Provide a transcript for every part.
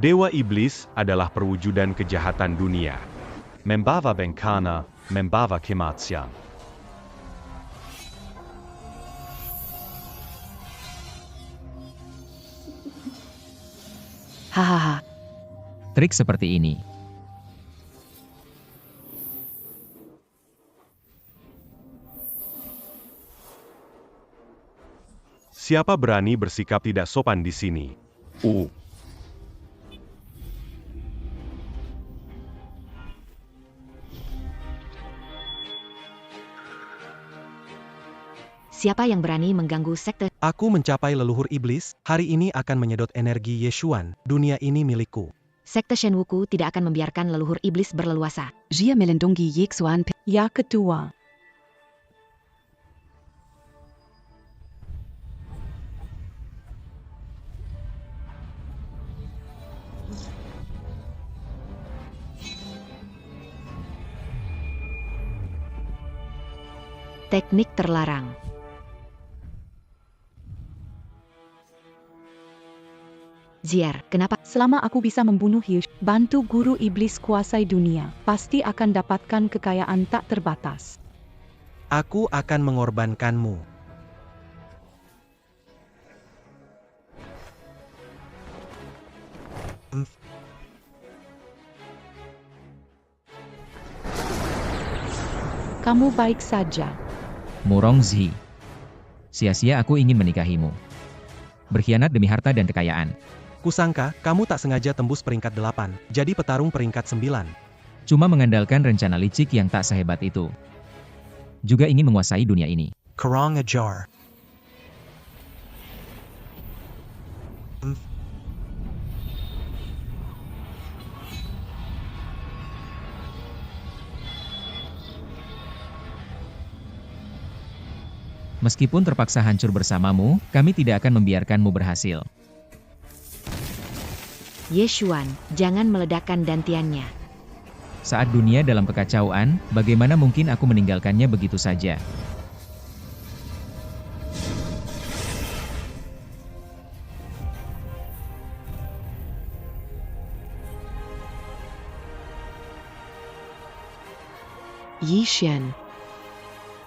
Dewa Iblis adalah perwujudan kejahatan dunia. Membawa bencana, membawa kematian. Hahaha. Trik seperti ini. Siapa berani bersikap tidak sopan di sini? Siapa yang berani mengganggu sekte? Aku mencapai leluhur iblis, hari ini akan menyedot energi Yeshuan, dunia ini milikku. Sekte Shenwuku tidak akan membiarkan leluhur iblis berleluasa. Jia melindungi Yixuan. Ya kedua. Teknik terlarang. Zier, kenapa? Selama aku bisa membunuh Yush, bantu guru iblis kuasai dunia, pasti akan dapatkan kekayaan tak terbatas. Aku akan mengorbankanmu. Kamu baik saja. Murong Zhi. Sia-sia aku ingin menikahimu. Berkhianat demi harta dan kekayaan. Kusangka, kamu tak sengaja tembus peringkat 8, jadi petarung peringkat 9. Cuma mengandalkan rencana licik yang tak sehebat itu. Juga ingin menguasai dunia ini. Kurang ajar. Meskipun terpaksa hancur bersamamu, kami tidak akan membiarkanmu berhasil. Yeshuan, jangan meledakkan dantiannya. Saat dunia dalam kekacauan, bagaimana mungkin aku meninggalkannya begitu saja? Yishen.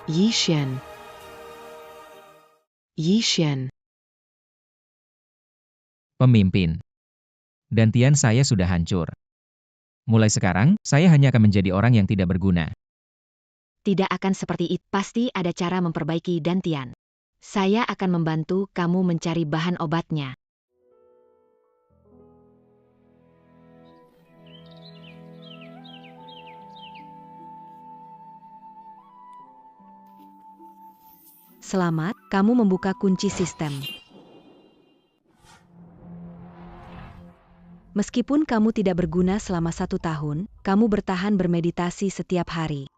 Yishen. Yishen. Pemimpin. Dantian saya sudah hancur. Mulai sekarang, saya hanya akan menjadi orang yang tidak berguna. Tidak akan seperti itu. Pasti ada cara memperbaiki dantian. Saya akan membantu kamu mencari bahan obatnya. Selamat, kamu membuka kunci sistem. Meskipun kamu tidak berguna selama 1 tahun, kamu bertahan bermeditasi setiap hari.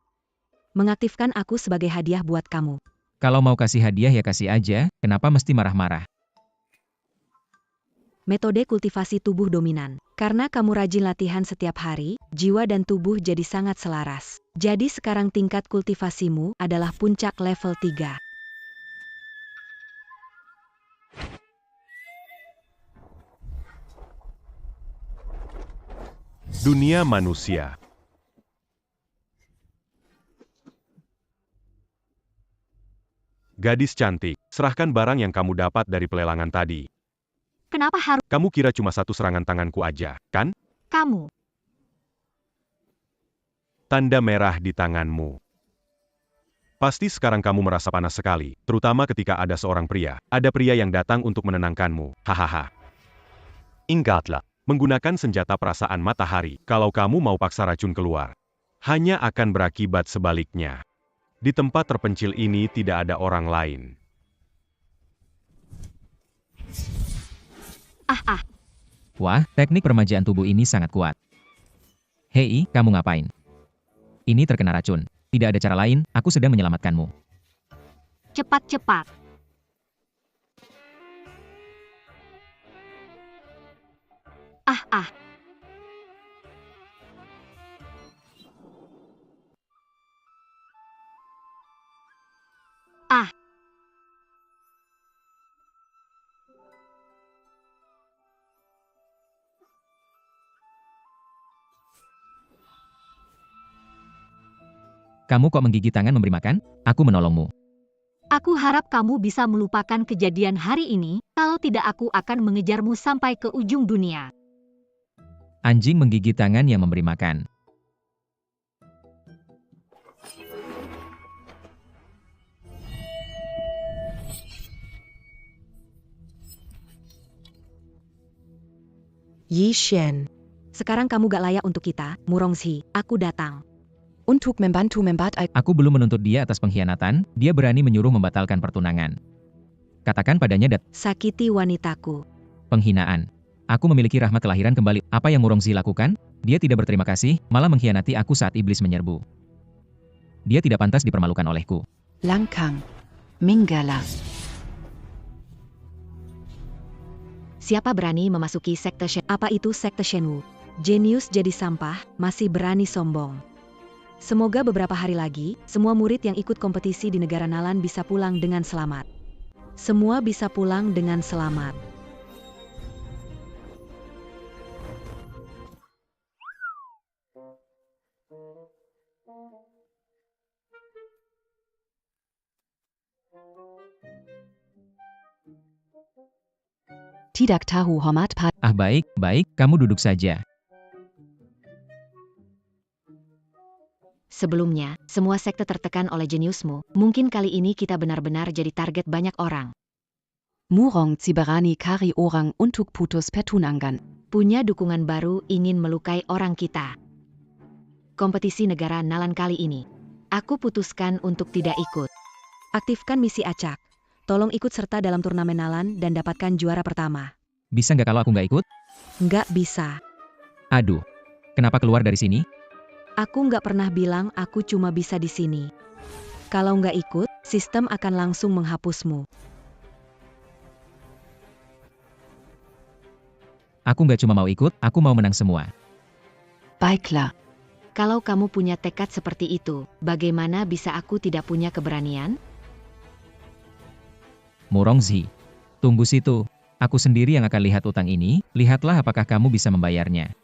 Mengaktifkan aku sebagai hadiah buat kamu. Kalau mau kasih hadiah ya kasih aja, kenapa mesti marah-marah? Metode kultivasi tubuh dominan. Karena kamu rajin latihan setiap hari, jiwa dan tubuh jadi sangat selaras. Jadi sekarang tingkat kultivasimu adalah puncak level 3. Dunia manusia. Gadis cantik, serahkan barang yang kamu dapat dari pelelangan tadi. Kenapa harus Kamu kira cuma 1 serangan tanganku aja, kan? kamu? Tanda merah di tanganmu. Pasti sekarang kamu merasa panas sekali, terutama ketika ada seorang pria. Ada pria yang datang untuk menenangkanmu. Hahaha. Ingatlah, menggunakan senjata perasaan matahari, kalau kamu mau paksa racun keluar, hanya akan berakibat sebaliknya. Di tempat terpencil ini tidak ada orang lain. Wah, teknik peremajaan tubuh ini sangat kuat. Hei, kamu ngapain? Ini terkena racun. Tidak ada cara lain, aku sedang menyelamatkanmu. Cepat-cepat. Ah. Kamu kok menggigit tangan memberi makan? Aku menolongmu. Aku harap kamu bisa melupakan kejadian hari ini, kalau tidak aku akan mengejarmu sampai ke ujung dunia. Anjing menggigit tangan yang memberi makan. Yi Shen. Sekarang kamu gak layak untuk kita, Murongzi. Aku datang. Untuk membantu membuat Aku belum menuntut dia atas pengkhianatan, dia berani menyuruh membatalkan pertunangan. Katakan padanya Sakiti wanitaku. penghinaan. Aku memiliki rahmat kelahiran kembali. Apa yang Murongzi lakukan? Dia tidak berterima kasih, malah mengkhianati aku saat iblis menyerbu. Dia tidak pantas dipermalukan olehku. Langkang. Minggala. Siapa berani memasuki sekte Shen? Apa itu sekte Shenwu? Jenius jadi sampah, masih berani sombong. Semoga beberapa hari lagi, semua murid yang ikut kompetisi di negara Nalan bisa pulang dengan selamat. Semua bisa pulang dengan selamat. Tidak tahu hormat pada Ah baik, kamu duduk saja. Sebelumnya, semua sekte tertekan oleh jeniusmu. Mungkin kali ini kita benar-benar jadi target banyak orang. Murongzi berani kari orang untuk putus pertunangan. Punya dukungan baru ingin melukai orang kita. Kompetisi negara Nalan kali ini. Aku putuskan untuk tidak ikut. Aktifkan misi acak. Tolong ikut serta dalam turnamen Nalan dan dapatkan juara pertama. Bisa nggak kalau aku nggak ikut? Nggak bisa. Aduh, kenapa keluar dari sini? Aku nggak pernah bilang aku cuma bisa di sini. Kalau nggak ikut, sistem akan langsung menghapusmu. Aku nggak cuma mau ikut, aku mau menang semua. Baiklah. Kalau kamu punya tekad seperti itu, bagaimana bisa aku tidak punya keberanian? Murongzi, tunggu situ. Aku sendiri yang akan lihat utang ini, lihatlah apakah kamu bisa membayarnya.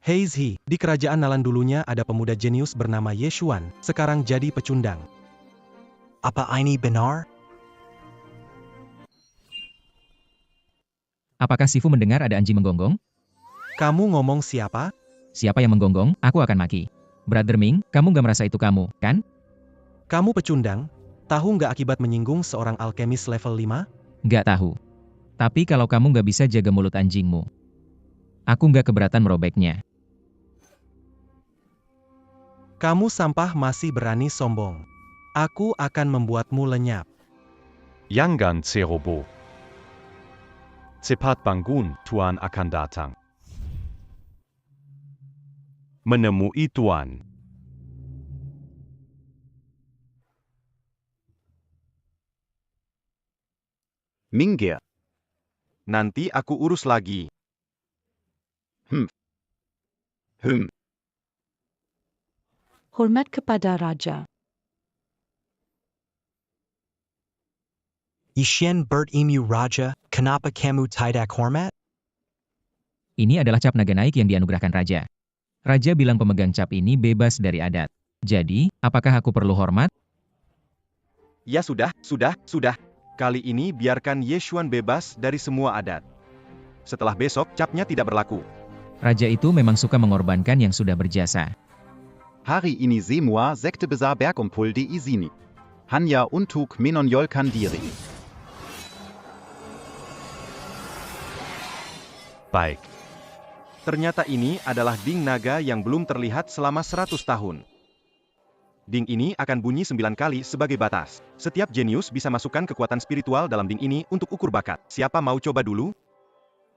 Heizhi, di kerajaan Nalan dulunya ada pemuda jenius bernama Ye Xuan, sekarang jadi pecundang. Apa ini benar? Apakah Sifu mendengar ada anjing menggonggong? Kamu ngomong siapa? Siapa yang menggonggong, aku akan maki. Brother Ming, kamu gak merasa itu kamu, kan? Kamu pecundang? Tahu nggak akibat menyinggung seorang alkemis level 5? Gak tahu. Tapi kalau kamu gak bisa jaga mulut anjingmu, aku gak keberatan merobeknya. Kamu sampah masih berani sombong. Aku akan membuatmu lenyap. Yangan Cerobo. Cepat bangun, Tuan akan datang. Menemui Tuan. Minggir. Nanti aku urus lagi. Hormat kepada Raja. Ishen bertemu Raja, kenapa kamu tidak hormat? Ini adalah cap naga naik yang dianugerahkan Raja. Raja bilang pemegang cap ini bebas dari adat. Jadi, apakah aku perlu hormat? Ya sudah. Kali ini biarkan Ye Xuan bebas dari semua adat. Setelah besok, capnya tidak berlaku. Raja itu memang suka mengorbankan yang sudah berjasa. Hari ini semua sekte besar berkumpul di sini. Hanya untuk menonjolkan diri. Baik. Ternyata ini adalah ding naga yang belum terlihat selama 100 tahun. Ding ini akan bunyi 9 kali sebagai batas. Setiap jenius bisa masukkan kekuatan spiritual dalam ding ini untuk ukur bakat. Siapa mau coba dulu?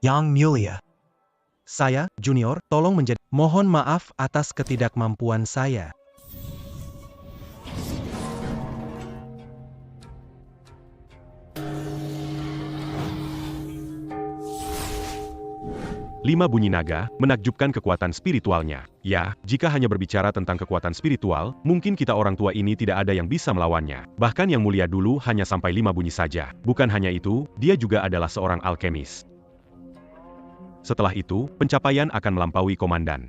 Yang mulia. Saya, Junior, tolong menjadi... Mohon maaf atas ketidakmampuan saya. Lima bunyi naga, menakjubkan kekuatan spiritualnya. Ya, jika hanya berbicara tentang kekuatan spiritual, mungkin kita orang tua ini tidak ada yang bisa melawannya. Bahkan yang mulia dulu hanya sampai 5 bunyi saja. Bukan hanya itu, dia juga adalah seorang alkemis. Setelah itu, pencapaian akan melampaui komandan.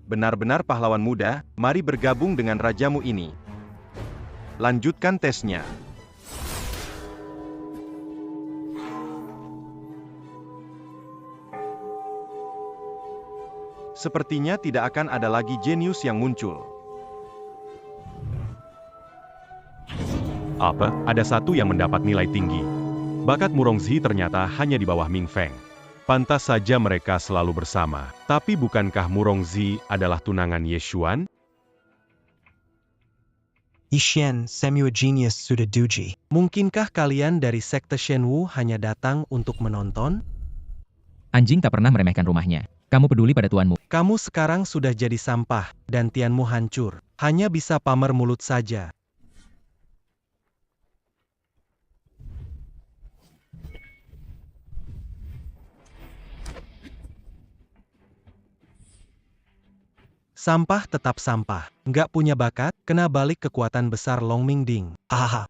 Benar-benar pahlawan muda, mari bergabung dengan rajamu ini. Lanjutkan tesnya. Sepertinya tidak akan ada lagi jenius yang muncul. Apa? Ada satu yang mendapat nilai tinggi. Bakat Murongzi ternyata hanya di bawah Ming Feng. Pantas saja mereka selalu bersama. Tapi bukankah Murongzi adalah tunangan Ye Xuan? Yixian, Semua Genius sudah duji. Mungkinkah kalian dari sekte Shenwu hanya datang untuk menonton? Anjing tak pernah meremehkan rumahnya. Kamu peduli pada tuanmu. Kamu sekarang sudah jadi sampah, dan tianmu hancur. Hanya bisa pamer mulut saja. Sampah tetap sampah. Nggak punya bakat, kena balik kekuatan besar Long Mingding. Hahaha.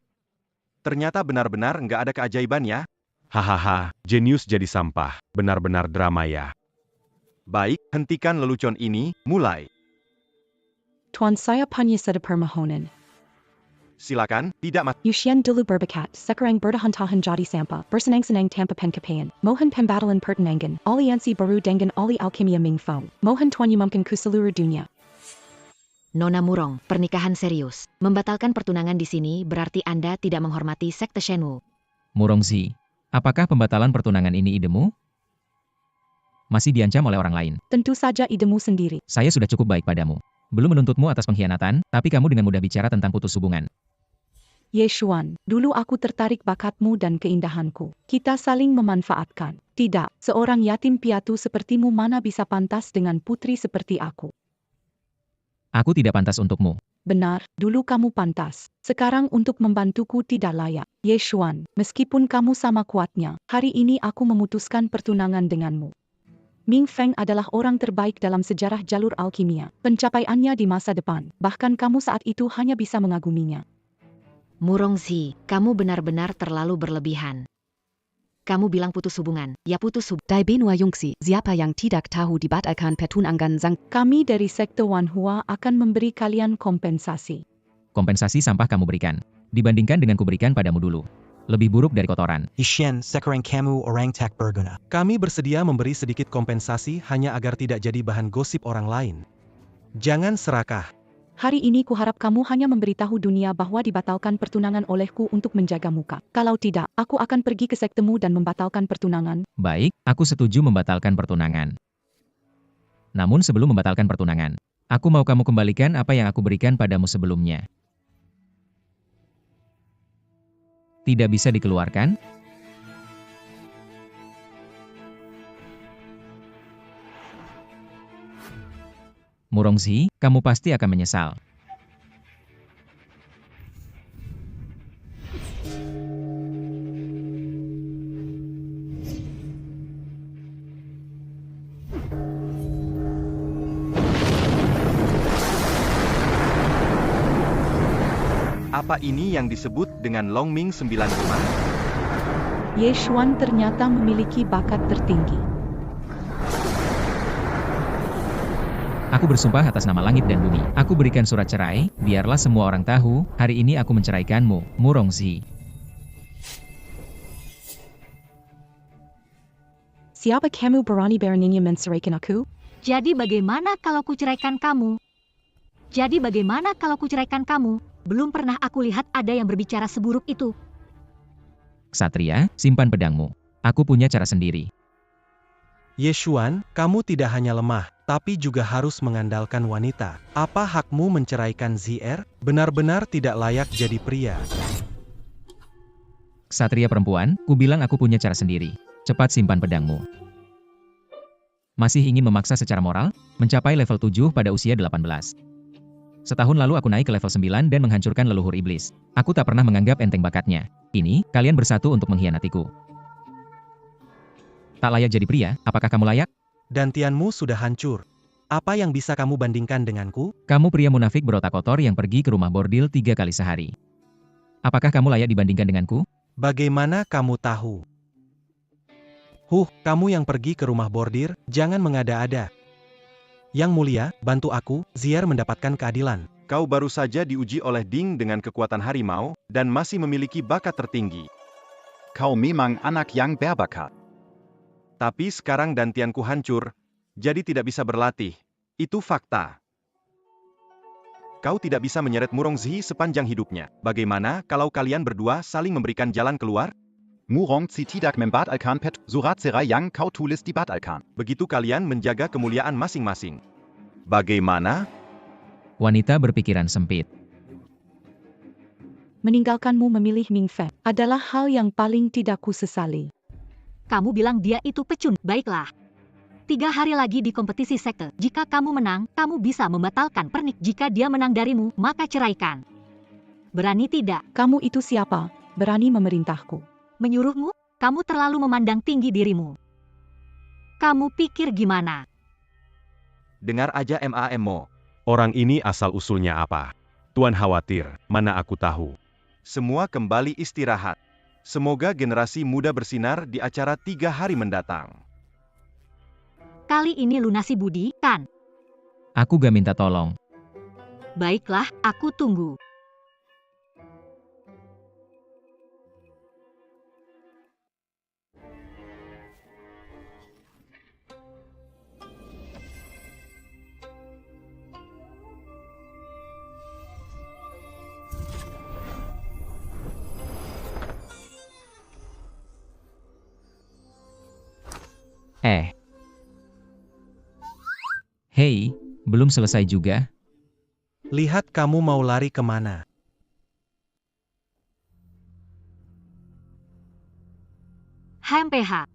Ternyata benar-benar nggak ada keajaiban ya. Hahaha, jenius jadi sampah. Benar-benar drama ya. Baik, hentikan lelucon ini, mulai. Tuan saya penyisada permohonan. Silakan, tidak mas. Yushian dulu berbakat, sekarang bertahan-tahan jadi sampah, bersenang-senang tanpa pencapaian. Mohon pembatalan pertunangan, aliansi baru dengan ahli alkimia Ming Feng. Mohon tuan umumkan ke seluruh dunia. Nona Murong, pernikahan serius. Membatalkan pertunangan di sini berarti Anda tidak menghormati sekte Shenwu. Murongzi, apakah pembatalan pertunangan ini idemu? Masih diancam oleh orang lain. Tentu saja idemu sendiri. Saya sudah cukup baik padamu. Belum menuntutmu atas pengkhianatan, tapi kamu dengan mudah bicara tentang putus hubungan. Ye Xuan, dulu aku tertarik bakatmu dan keindahanku. Kita saling memanfaatkan. Tidak, seorang yatim piatu sepertimu mana bisa pantas dengan putri seperti aku. Aku tidak pantas untukmu. Benar, dulu kamu pantas. Sekarang untuk membantuku tidak layak. Ye Xuan, meskipun kamu sama kuatnya, hari ini aku memutuskan pertunangan denganmu. Ming Feng adalah orang terbaik dalam sejarah jalur alkimia. Pencapaiannya di masa depan, bahkan kamu saat itu hanya bisa mengaguminya. Murongzi, kamu benar-benar terlalu berlebihan. Kamu bilang putus hubungan, ya putus hubungan. Dai Benua Yungsi, siapa yang tidak tahu dibatalkan pertunangan sang... Kami dari sekte Wanhua akan memberi kalian kompensasi. Kompensasi sampah kamu berikan. Dibandingkan dengan kuberikan padamu dulu. Lebih buruk dari kotoran. Yixian, sekarang kamu orang tak berguna. Kami bersedia memberi sedikit kompensasi hanya agar tidak jadi bahan gosip orang lain. Jangan serakah. Hari ini kuharap kamu hanya memberitahu dunia bahwa dibatalkan pertunangan olehku untuk menjaga muka. Kalau tidak, aku akan pergi ke sektemu dan membatalkan pertunangan. Baik, aku setuju membatalkan pertunangan. Namun sebelum membatalkan pertunangan, aku mau kamu kembalikan apa yang aku berikan padamu sebelumnya. Tidak bisa dikeluarkan? Murongzi, kamu pasti akan menyesal. Apa ini yang disebut dengan Longming 95? Ye Xuan ternyata memiliki bakat tertinggi. Aku bersumpah atas nama langit dan bumi. Aku berikan surat cerai, biarlah semua orang tahu, hari ini aku menceraikanmu, Murongzi. Siapa kamu berani beraninya menceraikan aku? Jadi bagaimana kalau kuceraikan kamu? Jadi bagaimana kalau kuceraikan kamu? Belum pernah aku lihat ada yang berbicara seburuk itu. Ksatria, simpan pedangmu. Aku punya cara sendiri. Ye Xuan, kamu tidak hanya lemah, tapi juga harus mengandalkan wanita. Apa hakmu menceraikan ZR? Benar-benar tidak layak jadi pria. Ksatria perempuan, kubilang aku punya cara sendiri. Cepat simpan pedangmu. Masih ingin memaksa secara moral? Mencapai level 7 pada usia 18. Setahun lalu aku naik ke level 9 dan menghancurkan leluhur iblis. Aku tak pernah menganggap enteng bakatnya. Ini, kalian bersatu untuk mengkhianatiku. Tak layak jadi pria, apakah kamu layak? Dan tianmu sudah hancur. Apa yang bisa kamu bandingkan denganku? Kamu pria munafik berotak kotor yang pergi ke rumah bordil 3 kali sehari. Apakah kamu layak dibandingkan denganku? Bagaimana kamu tahu? Kamu yang pergi ke rumah bordir, jangan mengada-ada. Yang mulia, bantu aku, Zier mendapatkan keadilan. Kau baru saja diuji oleh Ding dengan kekuatan harimau, dan masih memiliki bakat tertinggi. Kau memang anak yang berbakat. Tapi sekarang dantianku hancur, jadi tidak bisa berlatih. Itu fakta. Kau tidak bisa menyeret Murongzi sepanjang hidupnya. Bagaimana kalau kalian berdua saling memberikan jalan keluar? Murongzi tidak membatalkan surat cerai yang kau tulis di batalkan. Begitu kalian menjaga kemuliaan masing-masing. Bagaimana? Wanita berpikiran sempit. Meninggalkanmu memilih Ming Feng adalah hal yang paling tidak kusesali. Kamu bilang dia itu pecun. Baiklah. 3 hari lagi di kompetisi sekte. Jika kamu menang, kamu bisa membatalkan pernik. Jika dia menang darimu, maka ceraikan. Berani tidak? Kamu itu siapa? Berani memerintahku. Menyuruhmu? Kamu terlalu memandang tinggi dirimu. Kamu pikir gimana? Dengar aja Mo. Orang ini asal-usulnya apa? Tuan khawatir, mana aku tahu. Semua kembali istirahat. Semoga generasi muda bersinar di acara 3 hari mendatang. Kali ini lunasi budi, kan? Aku gak minta tolong. Baiklah, aku tunggu. Hei, belum selesai juga? Lihat kamu mau lari kemana. HMPH.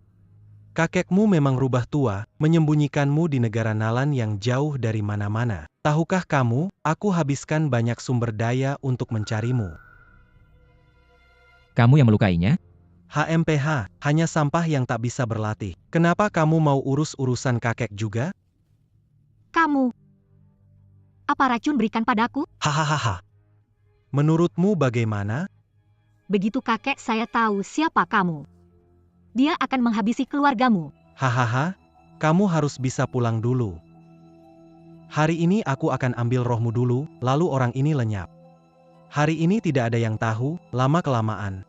Kakekmu memang rubah tua, menyembunyikanmu di negara Nalan yang jauh dari mana-mana. Tahukah kamu, aku habiskan banyak sumber daya untuk mencarimu. Kamu yang melukainya? HMPH, hanya sampah yang tak bisa berlatih. Kenapa kamu mau urus urusan kakek juga? Kamu. Apa racun berikan padaku? Hahaha. Menurutmu bagaimana? Begitu kakek saya tahu siapa kamu. Dia akan menghabisi keluargamu. Hahaha, kamu harus bisa pulang dulu. Hari ini aku akan ambil rohmu dulu, lalu orang ini lenyap. Hari ini tidak ada yang tahu, lama-kelamaan.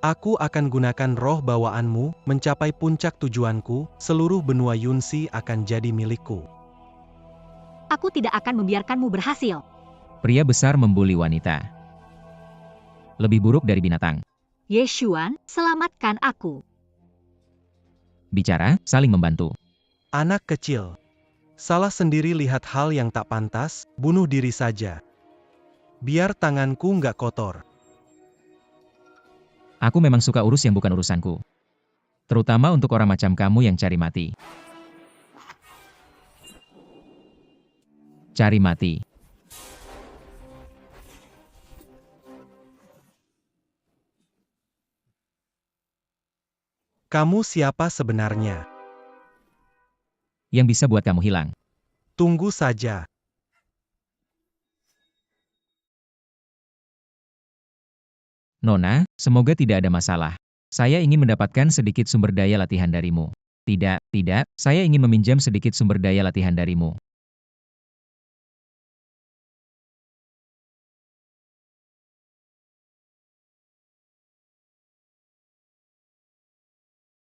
Aku akan gunakan roh bawaanmu, mencapai puncak tujuanku, seluruh benua Yunsi akan jadi milikku. Aku tidak akan membiarkanmu berhasil. Pria besar membuli wanita. Lebih buruk dari binatang. Yeshuan, selamatkan aku. Bicara, saling membantu. Anak kecil. Salah sendiri lihat hal yang tak pantas, bunuh diri saja. Biar tanganku nggak kotor. Aku memang suka urus yang bukan urusanku. Terutama untuk orang macam kamu yang cari mati. Cari mati. Kamu siapa sebenarnya? Yang bisa buat kamu hilang. Tunggu saja. Nona, semoga tidak ada masalah. Saya ingin mendapatkan sedikit sumber daya latihan darimu. Tidak, saya ingin meminjam sedikit sumber daya latihan darimu.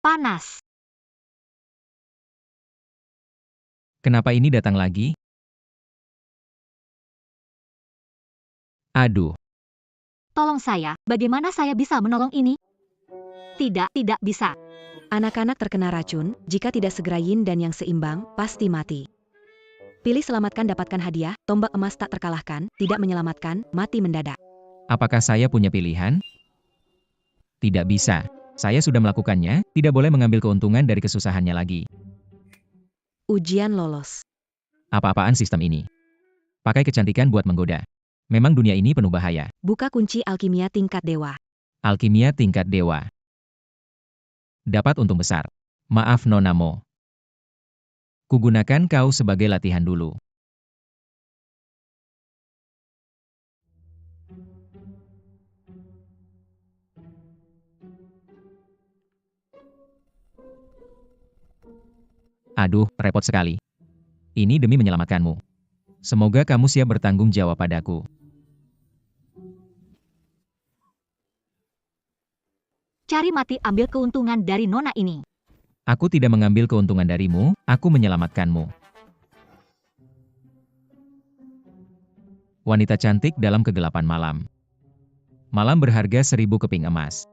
Panas. Kenapa ini datang lagi? Aduh, Tolong saya, bagaimana saya bisa menolong ini? Tidak bisa. Anak-anak terkena racun, jika tidak segera yin dan yang seimbang, pasti mati. Pilih selamatkan dapatkan hadiah, tombak emas tak terkalahkan, tidak menyelamatkan, mati mendadak. apakah saya punya pilihan? Tidak bisa. Saya sudah melakukannya, tidak boleh mengambil keuntungan dari kesusahannya lagi. Ujian lolos. Apa-apaan sistem ini? Pakai kecantikan buat menggoda. Memang dunia ini penuh bahaya. Buka kunci alkimia tingkat dewa. Alkimia tingkat dewa. Dapat untung besar. Maaf Nona Mo. Kugunakan kau sebagai latihan dulu. Aduh, repot sekali. Ini demi menyelamatkanmu. Semoga kamu siap bertanggung jawab padaku. Cari mati ambil keuntungan dari nona ini. Aku tidak mengambil keuntungan darimu, aku menyelamatkanmu. Wanita cantik dalam kegelapan malam. Malam berharga 1000 keping emas.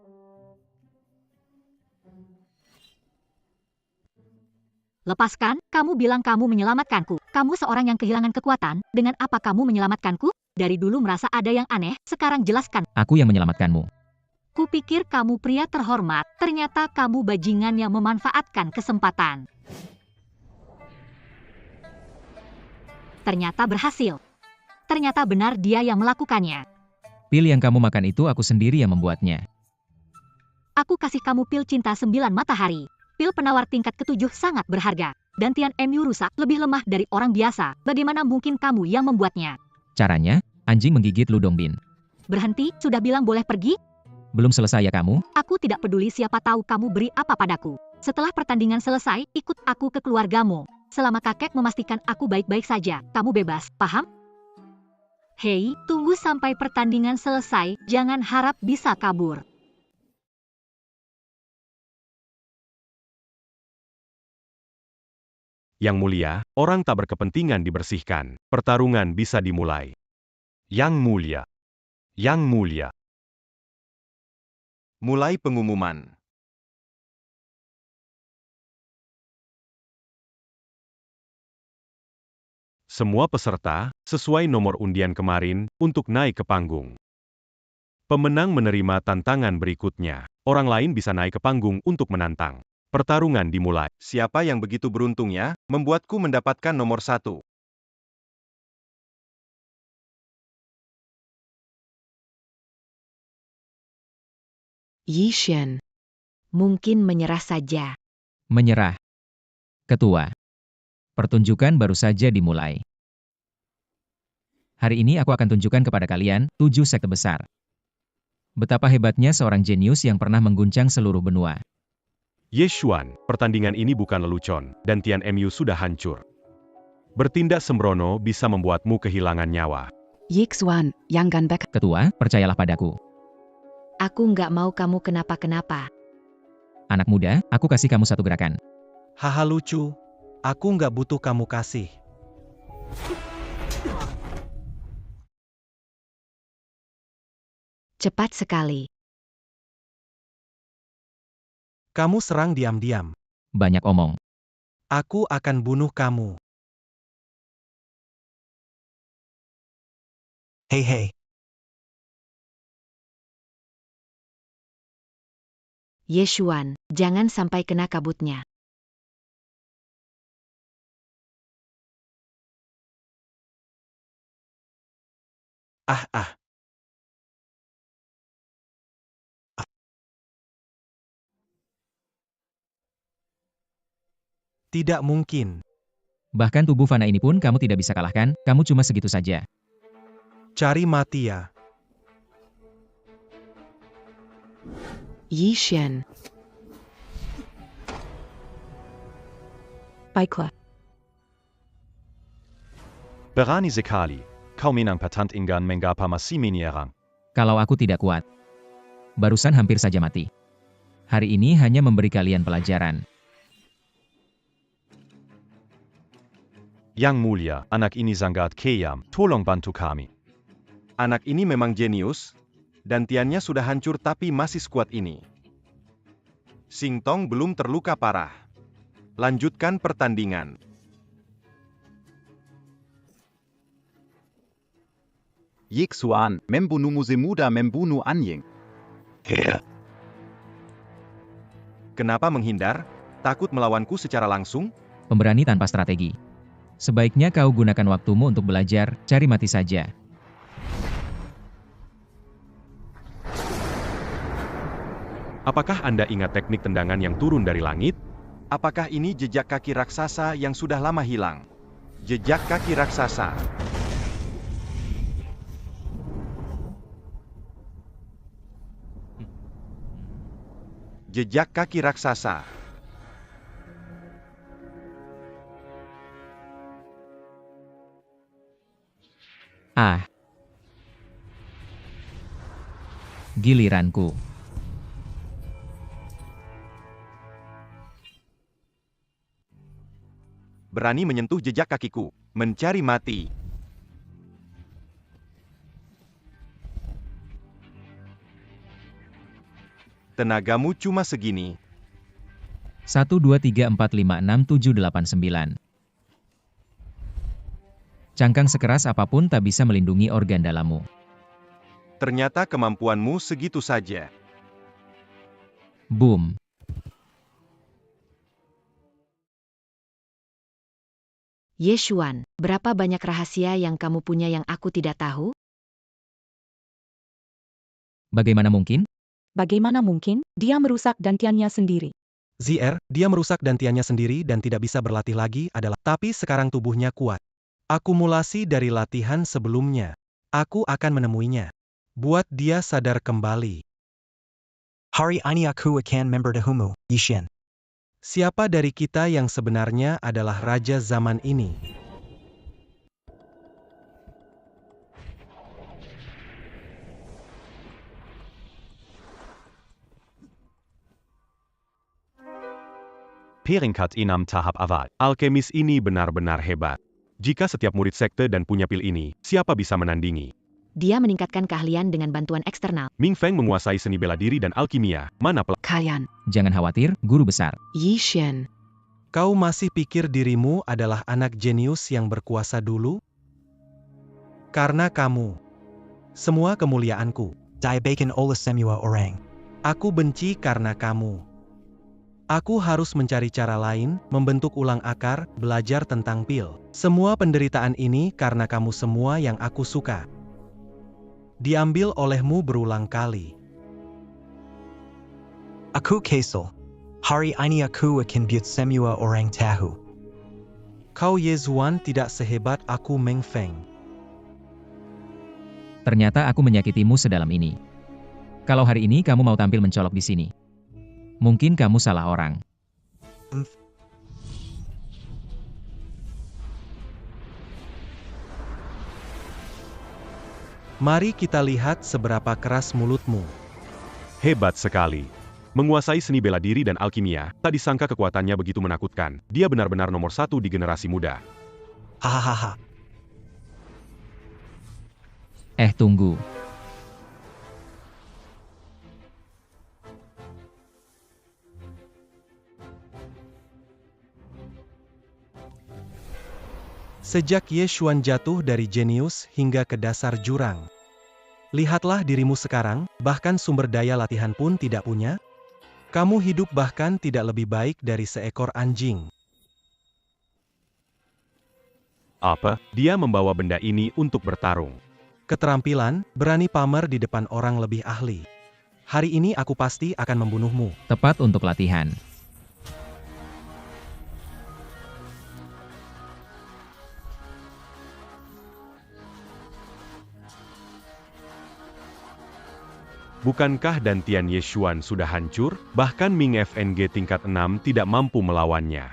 Lepaskan, kamu bilang kamu menyelamatkanku. Kamu seorang yang kehilangan kekuatan, dengan apa kamu menyelamatkanku? Dari dulu merasa ada yang aneh, sekarang jelaskan. Aku yang menyelamatkanmu. Kupikir kamu pria terhormat, ternyata kamu bajingan yang memanfaatkan kesempatan. Ternyata berhasil. Ternyata benar dia yang melakukannya. Pil yang kamu makan itu aku sendiri yang membuatnya. Aku kasih kamu pil cinta 9 matahari. Pil penawar tingkat ke-7 sangat berharga. Dan Tian Mu rusak lebih lemah dari orang biasa. Bagaimana mungkin kamu yang membuatnya? Caranya, anjing menggigit Lu Dongbin. Berhenti, sudah bilang boleh pergi? Belum selesai ya kamu? Aku tidak peduli siapa tahu kamu beri apa padaku. Setelah pertandingan selesai, ikut aku ke keluargamu. Selama kakek memastikan aku baik-baik saja, kamu bebas, paham? Hei, tunggu sampai pertandingan selesai, jangan harap bisa kabur. Yang mulia, orang tak berkepentingan dibersihkan. Pertarungan bisa dimulai. Yang mulia. Yang mulia. Mulai pengumuman. Semua peserta, sesuai nomor undian kemarin, untuk naik ke panggung. Pemenang menerima tantangan berikutnya. Orang lain bisa naik ke panggung untuk menantang. Pertarungan dimulai. Siapa yang begitu beruntungnya, membuatku mendapatkan nomor 1. Yishen. Mungkin menyerah saja. Menyerah. Ketua. Pertunjukan baru saja dimulai. Hari ini aku akan tunjukkan kepada kalian 7 sekte besar. Betapa hebatnya seorang jenius yang pernah mengguncang seluruh benua. Ye Xuan, pertandingan ini bukan lelucon, dan Tian Mu sudah hancur. Bertindak sembrono bisa membuatmu kehilangan nyawa. Yixuan, Yang Ganbek. Ketua, percayalah padaku. Aku nggak mau kamu kenapa-kenapa. Anak muda, aku kasih kamu satu gerakan. Haha lucu. Aku nggak butuh kamu kasih. Cepat sekali. Kamu serang diam-diam. Banyak omong. Aku akan bunuh kamu. Hei hei. Yeshuan, jangan sampai kena kabutnya. Ah ah. Tidak mungkin. Bahkan tubuh fana ini pun kamu tidak bisa kalahkan, kamu cuma segitu saja. Cari mati ya. Yishen. Baiklah. Berani sekali, kau minang patant inggan mengapa masih menyerang. Kalau aku tidak kuat. Barusan hampir saja mati. Hari ini hanya memberi kalian pelajaran. Yang mulia, anak ini sangat kejam, tolong bantu kami. Anak ini memang jenius, dan Tiannya sudah hancur tapi masih sekuat ini. Sing Tong belum terluka parah. Lanjutkan pertandingan. Yixuan, membunuh muda membunuh anjing. Kenapa menghindar? Takut melawanku secara langsung? Pemberani tanpa strategi. Sebaiknya kau gunakan waktumu untuk belajar, cari mati saja. Apakah Anda ingat teknik tendangan yang turun dari langit? Apakah ini jejak kaki raksasa yang sudah lama hilang? Jejak kaki raksasa. Jejak kaki raksasa. Ah. Giliranku. Berani menyentuh jejak kakiku, mencari mati. Tenagamu cuma segini. 1, 2, 3, 4, 5, 6, 7, 8, 9. Cangkang sekeras apapun tak bisa melindungi organ dalammu. Ternyata kemampuanmu segitu saja. Boom. Yeshuan, berapa banyak rahasia yang kamu punya yang aku tidak tahu? Bagaimana mungkin? Bagaimana mungkin? Dia merusak dantiannya sendiri. ZR, dia merusak dantiannya sendiri dan tidak bisa berlatih lagi adalah, tapi sekarang tubuhnya kuat. Akumulasi dari latihan sebelumnya. Aku akan menemuinya. Buat dia sadar kembali. Hari ini aku akan memberitahumu, Yishen. Siapa dari kita yang sebenarnya adalah raja zaman ini? Peringkat 6 tahap awal. Alkemis ini benar-benar hebat. Jika setiap murid sekte dan punya pil ini, siapa bisa menandingi? Dia meningkatkan keahlian dengan bantuan eksternal. Ming Feng menguasai seni bela diri dan alkimia. Mana Kalian, Jangan khawatir, guru besar. Yishen. Kau masih pikir dirimu adalah anak jenius yang berkuasa dulu? Karena kamu. Semua kemuliaanku. Diabakan oleh semua orang. Aku benci karena kamu. Aku harus mencari cara lain, membentuk ulang akar, belajar tentang pil. Semua penderitaan ini karena kamu semua yang aku suka. Diambil olehmu berulang kali. Aku kesel. Hari ini aku akan buat semua orang tahu. Kau Yezuan tidak sehebat aku Meng Feng. Ternyata aku menyakitimu sedalam ini. Kalau hari ini kamu mau tampil mencolok di sini, mungkin kamu salah orang. Mari kita lihat seberapa keras mulutmu. Hebat sekali. Menguasai seni bela diri dan alkimia, tak disangka kekuatannya begitu menakutkan. Dia benar-benar nomor 1 di generasi muda. Hahaha. Tunggu. Sejak Yeshuan jatuh dari jenius hingga ke dasar jurang. Lihatlah dirimu sekarang, bahkan sumber daya latihan pun tidak punya. Kamu hidup bahkan tidak lebih baik dari seekor anjing. Apa? Dia membawa benda ini untuk bertarung. Keterampilan, berani pamer di depan orang lebih ahli. Hari ini aku pasti akan membunuhmu. Tepat untuk latihan. Bukankah dantian Yeshuan sudah hancur? Bahkan Ming FNG tingkat 6 tidak mampu melawannya.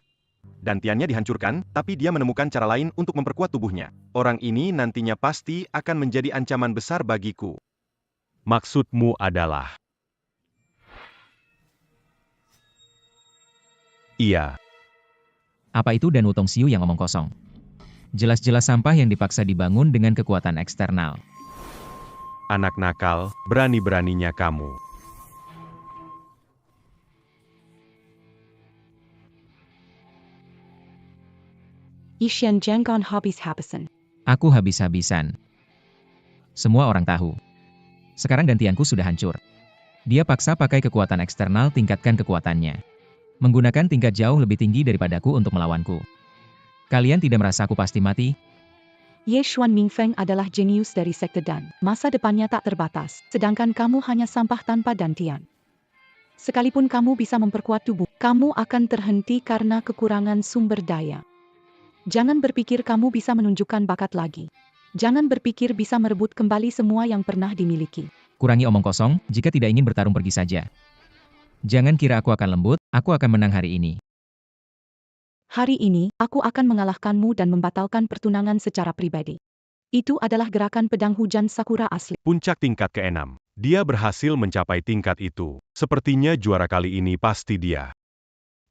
Dantiannya dihancurkan, tapi dia menemukan cara lain untuk memperkuat tubuhnya. Orang ini nantinya pasti akan menjadi ancaman besar bagiku. Maksudmu adalah... Iya. Apa itu Dan Wutong Siu yang omong kosong? Jelas-jelas sampah yang dipaksa dibangun dengan kekuatan eksternal. Anak nakal, berani-beraninya kamu. Yishen jangan habis-habisan. Aku habis-habisan. Semua orang tahu. Sekarang dantianku sudah hancur. Dia paksa pakai kekuatan eksternal tingkatkan kekuatannya. Menggunakan tingkat jauh lebih tinggi daripadaku untuk melawanku. Kalian tidak merasa aku pasti mati? Yeshuan Mingfeng adalah jenius dari sekte dan masa depannya tak terbatas, sedangkan kamu hanya sampah tanpa dantian. Sekalipun kamu bisa memperkuat tubuh, kamu akan terhenti karena kekurangan sumber daya. Jangan berpikir kamu bisa menunjukkan bakat lagi. Jangan berpikir bisa merebut kembali semua yang pernah dimiliki. Kurangi omong kosong, jika tidak ingin bertarung pergi saja. Jangan kira aku akan lembut, aku akan menang hari ini. Hari ini, aku akan mengalahkanmu dan membatalkan pertunangan secara pribadi. Itu adalah gerakan pedang hujan Sakura asli. Puncak tingkat ke-6. Dia berhasil mencapai tingkat itu. Sepertinya juara kali ini pasti dia.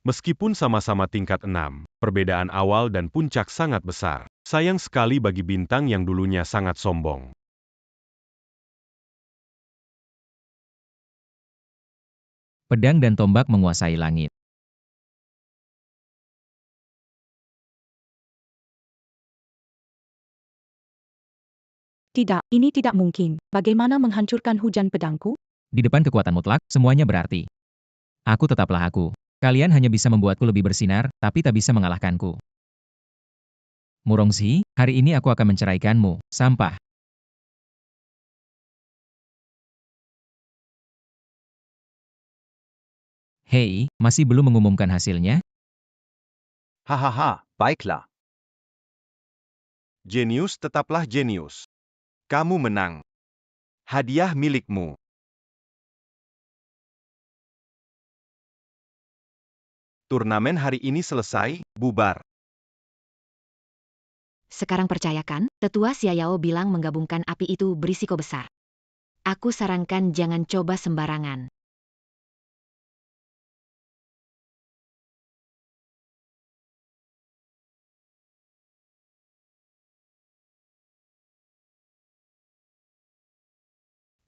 Meskipun sama-sama tingkat 6, perbedaan awal dan puncak sangat besar. Sayang sekali bagi bintang yang dulunya sangat sombong. Pedang dan tombak menguasai langit. Tidak, ini tidak mungkin. Bagaimana menghancurkan hujan pedangku? Di depan kekuatan mutlak, semuanya berarti. Aku tetaplah aku. Kalian hanya bisa membuatku lebih bersinar, tapi tak bisa mengalahkanku. Murongzi, hari ini aku akan menceraikanmu, sampah. Hei, masih belum mengumumkan hasilnya? Hahaha, baiklah. Jenius tetaplah jenius. Kamu menang. Hadiah milikmu. Turnamen hari ini selesai, bubar. Sekarang percayakan, Tetua Xiaoyao bilang menggabungkan api itu berisiko besar. Aku sarankan jangan coba sembarangan.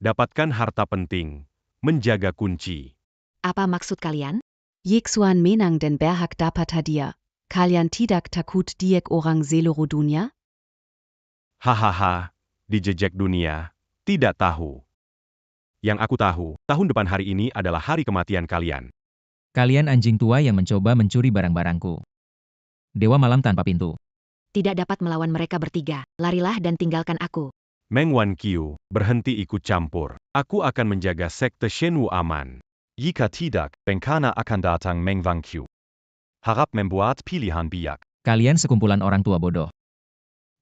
Dapatkan harta penting. Menjaga kunci. Apa maksud kalian? Yixuan menang dan berhak dapat hadiah. Kalian tidak takut diek orang seluruh dunia? Hahaha, di jejak dunia, tidak tahu. Yang aku tahu, tahun depan hari ini adalah hari kematian kalian. Kalian anjing tua yang mencoba mencuri barang-barangku. Dewa malam tanpa pintu. Tidak dapat melawan mereka bertiga. Larilah dan tinggalkan aku. Meng Wanqiu, berhenti ikut campur. Aku akan menjaga sekte Shenwu aman. Jika tidak, Benkana akan datang Meng Wanqiu. Harap membuat pilihan bijak. Kalian sekumpulan orang tua bodoh.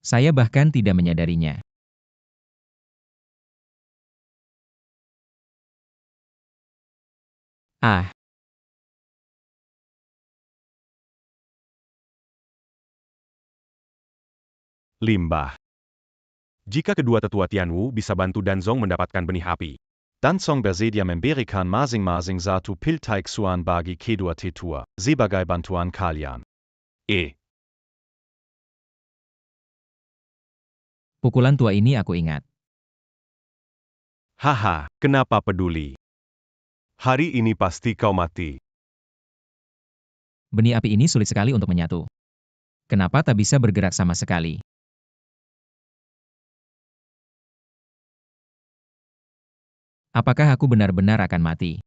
Saya bahkan tidak menyadarinya. Ah, Limbah. Jika kedua tetua Tianwu bisa bantu Danzong mendapatkan benih api. Dansong bersedia memberikan masing-masing satu piltaik suan bagi kedua tetua, sebagai bantuan kalian. pukulan tua ini aku ingat. Haha, kenapa peduli? Hari ini pasti kau mati. Benih api ini sulit sekali untuk menyatu. Kenapa tak bisa bergerak sama sekali? Apakah aku benar-benar akan mati?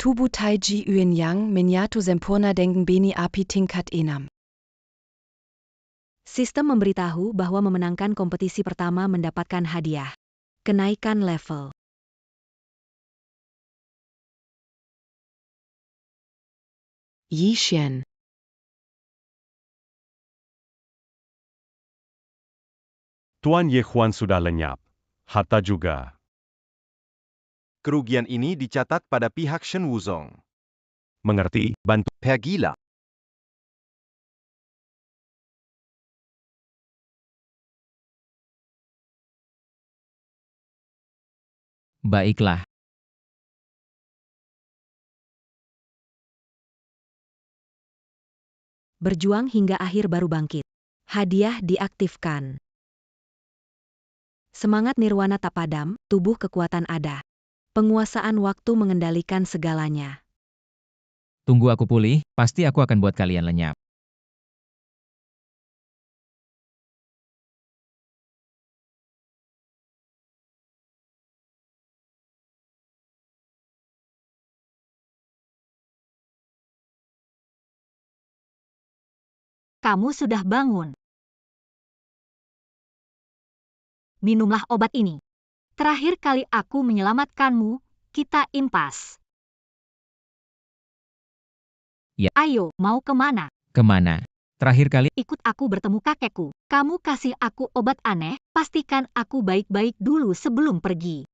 Tubu Taiji Yuen Yang Menyatu Sempurna Dengen Beni Api Tingkat Enam. Sistem memberitahu bahwa memenangkan kompetisi pertama mendapatkan hadiah. Kenaikan level. Yishen. Tuan Ye Huan sudah lenyap. Harta juga. Kerugian ini dicatat pada pihak Shen Wuzong. Mengerti, bantu. Pergilah. Baiklah. Berjuang hingga akhir baru bangkit. Hadiah diaktifkan. Semangat nirwana tak padam, tubuh kekuatan ada. Penguasaan waktu mengendalikan segalanya. Tunggu aku pulih, pasti aku akan buat kalian lenyap. Kamu sudah bangun. Minumlah obat ini. Terakhir kali aku menyelamatkanmu, kita impas. Ya. Ayo, mau kemana? Kemana? Terakhir kali, Ikut aku bertemu kakekku. Kamu kasih aku obat aneh, pastikan aku baik-baik dulu sebelum pergi.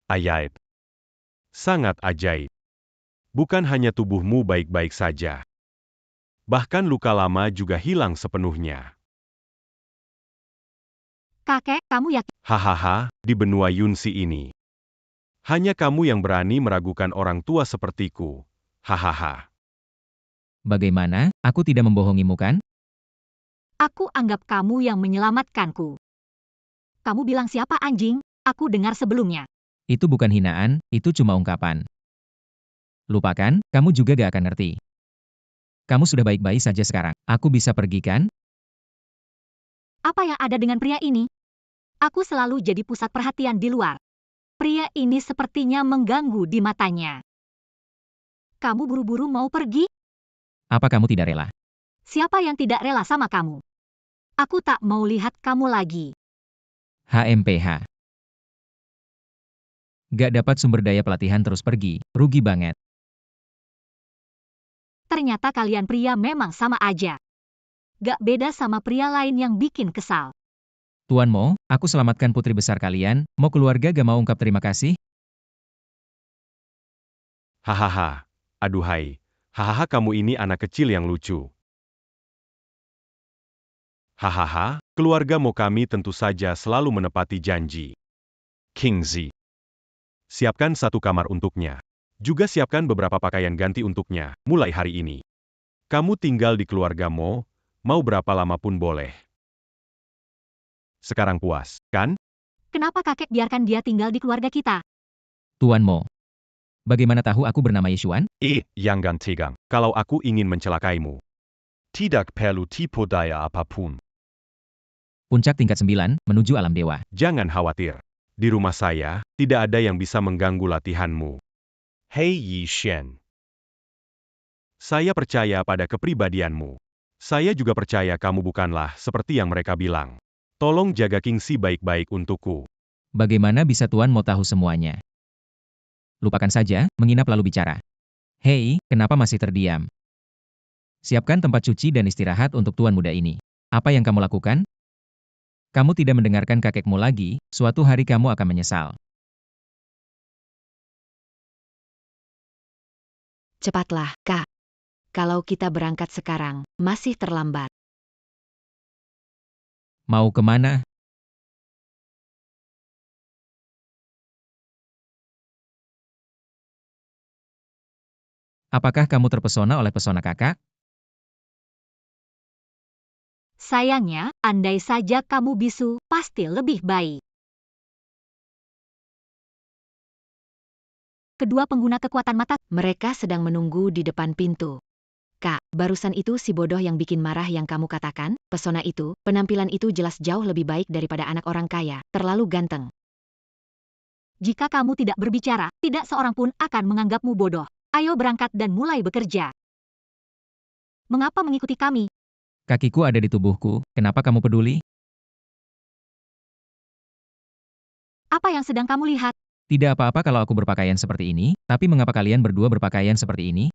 Ajaib. Sangat ajaib. Bukan hanya tubuhmu baik-baik saja. Bahkan luka lama juga hilang sepenuhnya. Kakek, kamu yakin? Hahaha, di benua Yunsi ini. Hanya kamu yang berani meragukan orang tua sepertiku. Hahaha. Bagaimana? Aku tidak membohongimu kan? Aku anggap kamu yang menyelamatkanku. Kamu bilang siapa anjing? Aku dengar sebelumnya. Itu bukan hinaan, itu cuma ungkapan. Lupakan, kamu juga gak akan ngerti. Kamu sudah baik-baik saja sekarang. Aku bisa pergi kan? Apa yang ada dengan pria ini? Aku selalu jadi pusat perhatian di luar. Pria ini sepertinya mengganggu di matanya. Kamu buru-buru mau pergi? Apa kamu tidak rela? Siapa yang tidak rela sama kamu? Aku tak mau lihat kamu lagi. HMPH. Gak dapat sumber daya pelatihan terus pergi, rugi banget. Ternyata kalian pria memang sama aja. Gak beda sama pria lain yang bikin kesal. Tuan Mo, aku selamatkan putri besar kalian, mau keluarga gak mau ungkap terima kasih? Hahaha. Aduhai. Hahaha, kamu ini anak kecil yang lucu. Hahaha, keluarga Mo kami tentu saja selalu menepati janji. Kingzi. Siapkan satu kamar untuknya. Juga siapkan beberapa pakaian ganti untuknya, mulai hari ini. Kamu tinggal di keluarga Mo, mau berapa lama pun boleh. Sekarang puas, kan? Kenapa kakek biarkan dia tinggal di keluarga kita? Tuan Mo. Bagaimana tahu aku bernama Yishuan? Jangan tegang, kalau aku ingin mencelakaimu. Tidak perlu tipu daya apapun. Puncak tingkat 9, menuju alam dewa. Jangan khawatir. Di rumah saya, tidak ada yang bisa mengganggu latihanmu. Hei Yishen. Saya percaya pada kepribadianmu. Saya juga percaya kamu bukanlah seperti yang mereka bilang. Tolong jaga Kingsi baik-baik untukku. Bagaimana bisa Tuan mau tahu semuanya? Lupakan saja, menginap lalu bicara. Hei, kenapa masih terdiam? Siapkan tempat cuci dan istirahat untuk Tuan muda ini. Apa yang kamu lakukan? Kamu tidak mendengarkan kakekmu lagi, suatu hari kamu akan menyesal. Cepatlah, Kak. Kalau kita berangkat sekarang, masih terlambat. Mau kemana? Apakah kamu terpesona oleh pesona kakak? Sayangnya, andai saja kamu bisu, pasti lebih baik. Kedua pengguna kekuatan mata. Mereka sedang menunggu di depan pintu. Kak, barusan itu si bodoh yang bikin marah yang kamu katakan, pesona itu, penampilan itu jelas jauh lebih baik daripada anak orang kaya, terlalu ganteng. Jika kamu tidak berbicara, tidak seorang pun akan menganggapmu bodoh. Ayo berangkat dan mulai bekerja. Mengapa mengikuti kami? Kakiku ada di tubuhku, kenapa kamu peduli? Apa yang sedang kamu lihat? Tidak apa-apa kalau aku berpakaian seperti ini, tapi mengapa kalian berdua berpakaian seperti ini?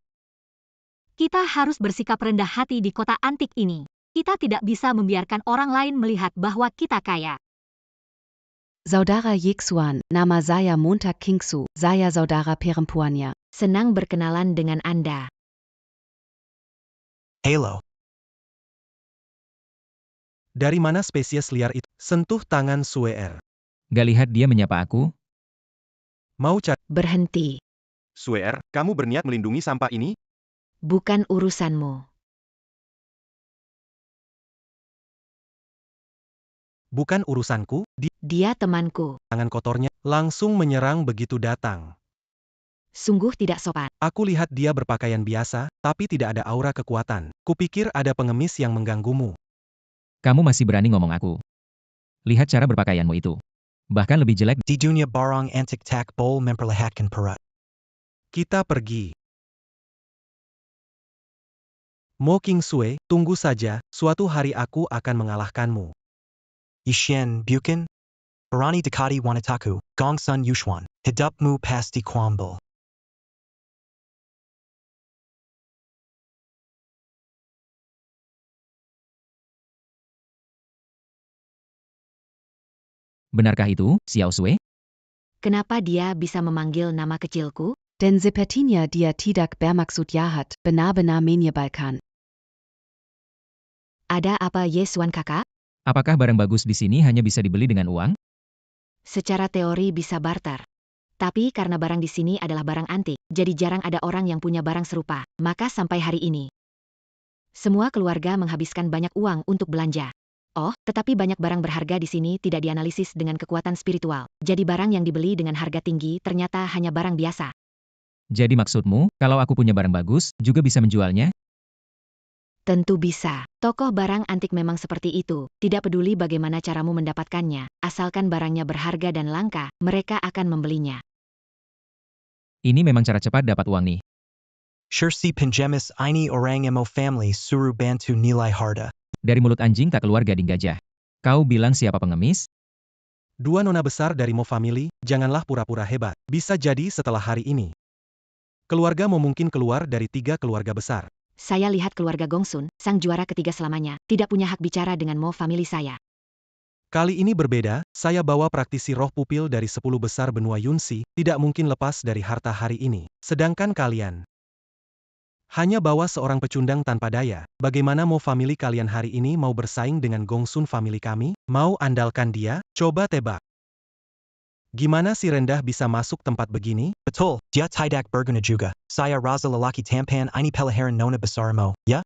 Kita harus bersikap rendah hati di kota antik ini. Kita tidak bisa membiarkan orang lain melihat bahwa kita kaya. Saudara Yixuan, nama saya Montag Kingsu, saya saudara perempuannya. Senang berkenalan dengan Anda. Halo. Dari mana spesies liar itu? Sentuh tangan Suer. Gak lihat dia menyapa aku? Mau cari? Berhenti. Suer, kamu berniat melindungi sampah ini? Bukan urusanmu. Bukan urusanku, Dia temanku. tangan kotornya, langsung menyerang begitu datang. Sungguh tidak sopan. Aku lihat dia berpakaian biasa, tapi tidak ada aura kekuatan. Kupikir ada pengemis yang mengganggumu. Kamu masih berani ngomong aku. Lihat cara berpakaianmu itu. Bahkan lebih jelek. Di dunia barang antik tak bol memperlihatkan perut. Kita pergi. Mo Kingsue, tunggu saja, suatu hari aku akan mengalahkanmu. Yishen bukan? Berani dekati wanitaku, Gongsun Yushuan, hidupmu pasti kwambel. Benarkah itu, Xiao Sui? Kenapa dia bisa memanggil nama kecilku? Denn sepertinya dia tidak bermaksud jahat, benar-benar menyebalkan. Ada apa Yesuan kakak? Apakah barang bagus di sini hanya bisa dibeli dengan uang? Secara teori bisa barter. Tapi karena barang di sini adalah barang antik, jadi jarang ada orang yang punya barang serupa, maka sampai hari ini semua keluarga menghabiskan banyak uang untuk belanja. Oh, tetapi banyak barang berharga di sini tidak dianalisis dengan kekuatan spiritual. Jadi barang yang dibeli dengan harga tinggi ternyata hanya barang biasa. Jadi maksudmu, kalau aku punya barang bagus, juga bisa menjualnya? Tentu bisa. Tokoh barang antik memang seperti itu. Tidak peduli bagaimana caramu mendapatkannya, asalkan barangnya berharga dan langka, mereka akan membelinya. Ini memang cara cepat dapat uang nih. Sure si pinjamis ini orang emo family suruh bantu nilai harta. Dari mulut anjing tak keluar gading gajah. Kau bilang siapa pengemis? Dua nona besar dari Mo Family, janganlah pura-pura hebat. Bisa jadi setelah hari ini. Keluarga Mo mungkin keluar dari 3 keluarga besar. Saya lihat keluarga Gongsun, sang juara ketiga selamanya, tidak punya hak bicara dengan Mo Family saya. Kali ini berbeda, saya bawa praktisi roh pupil dari 10 besar benua Yunsi, tidak mungkin lepas dari harta hari ini. Sedangkan kalian hanya bawa seorang pecundang tanpa daya. Bagaimana Mo Family kalian hari ini mau bersaing dengan Gongsun Family kami? Mau andalkan dia? Coba tebak. Gimana si rendah bisa masuk tempat begini? Betul, dia tidak berguna juga. Saya rasa lelaki tampan ini peliharaan nona besar mo, ya?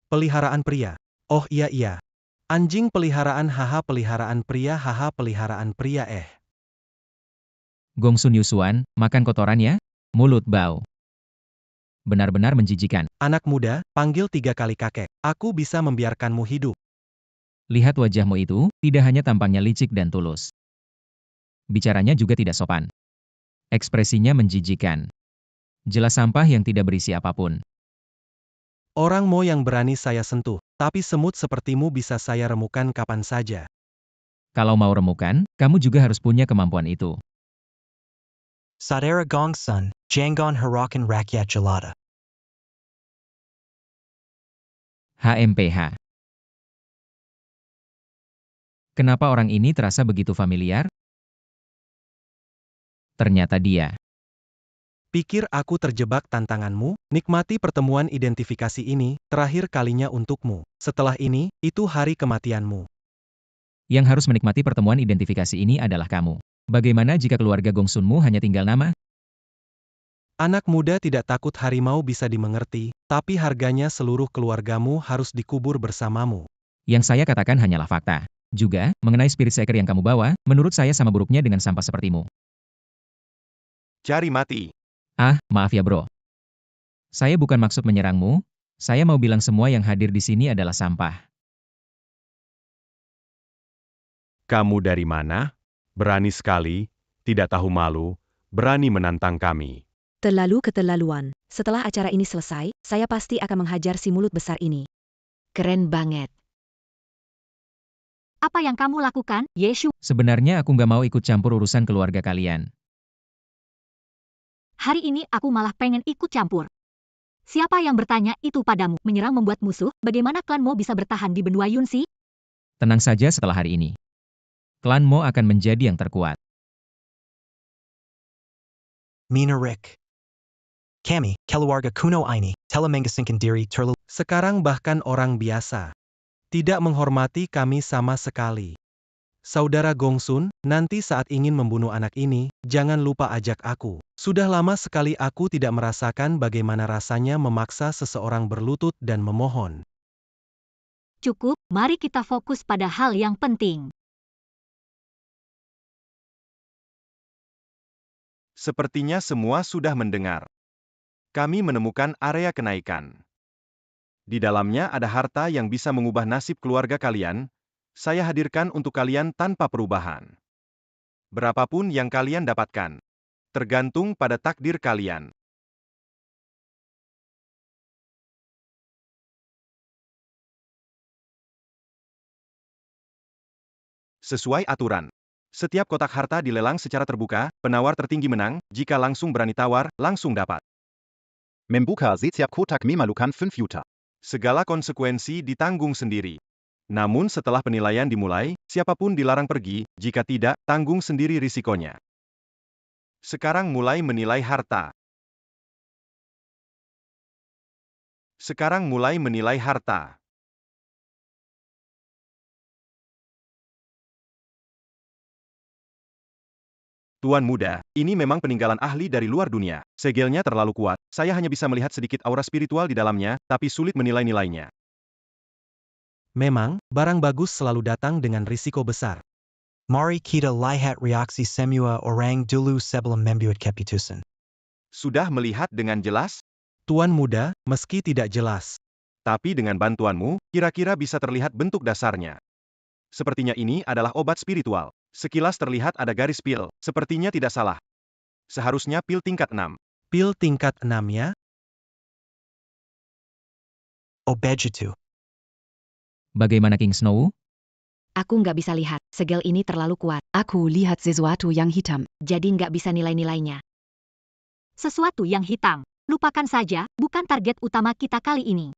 Peliharaan pria. Oh iya. Anjing peliharaan haha peliharaan pria haha peliharaan pria Gongsun Yusuan, makan kotoran ya? Mulut bau. Benar-benar menjijikan. Anak muda, panggil 3 kali kakek. Aku bisa membiarkanmu hidup. Lihat wajahmu itu, tidak hanya tampangnya licik dan tulus. Bicaranya juga tidak sopan. Ekspresinya menjijikan. Jelas sampah yang tidak berisi apapun. Orang Mo yang berani saya sentuh, tapi semut sepertimu bisa saya remukan kapan saja. Kalau mau remukan, kamu juga harus punya kemampuan itu. Saudara Gongsun, jangan harakan rakyat jelata. HMPH. Kenapa orang ini terasa begitu familiar? Ternyata dia. Pikir aku terjebak tantanganmu? Nikmati pertemuan identifikasi ini, terakhir kalinya untukmu. Setelah ini, itu hari kematianmu. Yang harus menikmati pertemuan identifikasi ini adalah kamu. Bagaimana jika keluarga Gongsunmu hanya tinggal nama? Anak muda tidak takut harimau bisa dimengerti, tapi harganya seluruh keluargamu harus dikubur bersamamu. Yang saya katakan hanyalah fakta. Juga, mengenai spirit seeker yang kamu bawa, menurut saya sama buruknya dengan sampah sepertimu. Cari mati. Ah, maaf ya bro. Saya bukan maksud menyerangmu, saya mau bilang semua yang hadir di sini adalah sampah. Kamu dari mana? Berani sekali, tidak tahu malu, berani menantang kami. Terlalu keterlaluan. Setelah acara ini selesai, saya pasti akan menghajar si mulut besar ini. Keren banget. Apa yang kamu lakukan, Yeshu? Sebenarnya aku nggak mau ikut campur urusan keluarga kalian. Hari ini aku malah pengen ikut campur. Siapa yang bertanya itu padamu? Menyerang membuat musuh? Bagaimana klan Mo bisa bertahan di benua Yunsi? Tenang saja setelah hari ini. Klan Mo akan menjadi yang terkuat. Mina Rick. Kami, keluarga kuno ini, telah mengasingkan diri terlalu. Sekarang bahkan orang biasa tidak menghormati kami sama sekali. Saudara Gongsun, nanti saat ingin membunuh anak ini, jangan lupa ajak aku. Sudah lama sekali aku tidak merasakan bagaimana rasanya memaksa seseorang berlutut dan memohon. Cukup, mari kita fokus pada hal yang penting. Sepertinya semua sudah mendengar. Kami menemukan area kenaikan. Di dalamnya ada harta yang bisa mengubah nasib keluarga kalian. Saya hadirkan untuk kalian tanpa perubahan. Berapapun yang kalian dapatkan, tergantung pada takdir kalian. Sesuai aturan. Setiap kotak harta dilelang secara terbuka, penawar tertinggi menang, jika langsung berani tawar, langsung dapat. Membuka setiap kotak memalukan 5 juta. Segala konsekuensi ditanggung sendiri. Namun setelah penilaian dimulai, siapapun dilarang pergi, jika tidak, tanggung sendiri risikonya. Sekarang mulai menilai harta. Sekarang mulai menilai harta. Tuan muda, ini memang peninggalan ahli dari luar dunia. Segelnya terlalu kuat, saya hanya bisa melihat sedikit aura spiritual di dalamnya, tapi sulit menilai nilainya. Memang, barang bagus selalu datang dengan risiko besar. Mari kita lihat reaksi semua orang dulu sebelum membuat keputusan. Sudah melihat dengan jelas? Tuan muda, meski tidak jelas. Tapi dengan bantuanmu, kira-kira bisa terlihat bentuk dasarnya. Sepertinya ini adalah obat spiritual. Sekilas terlihat ada garis pil, sepertinya tidak salah. Seharusnya pil tingkat 6. Pil tingkat 6 ya? Obat itu. Bagaimana King Snow? Aku nggak bisa lihat, segel ini terlalu kuat. Aku lihat sesuatu yang hitam. Jadi nggak bisa nilai-nilainya. Sesuatu yang hitam. Lupakan saja, bukan target utama kita kali ini.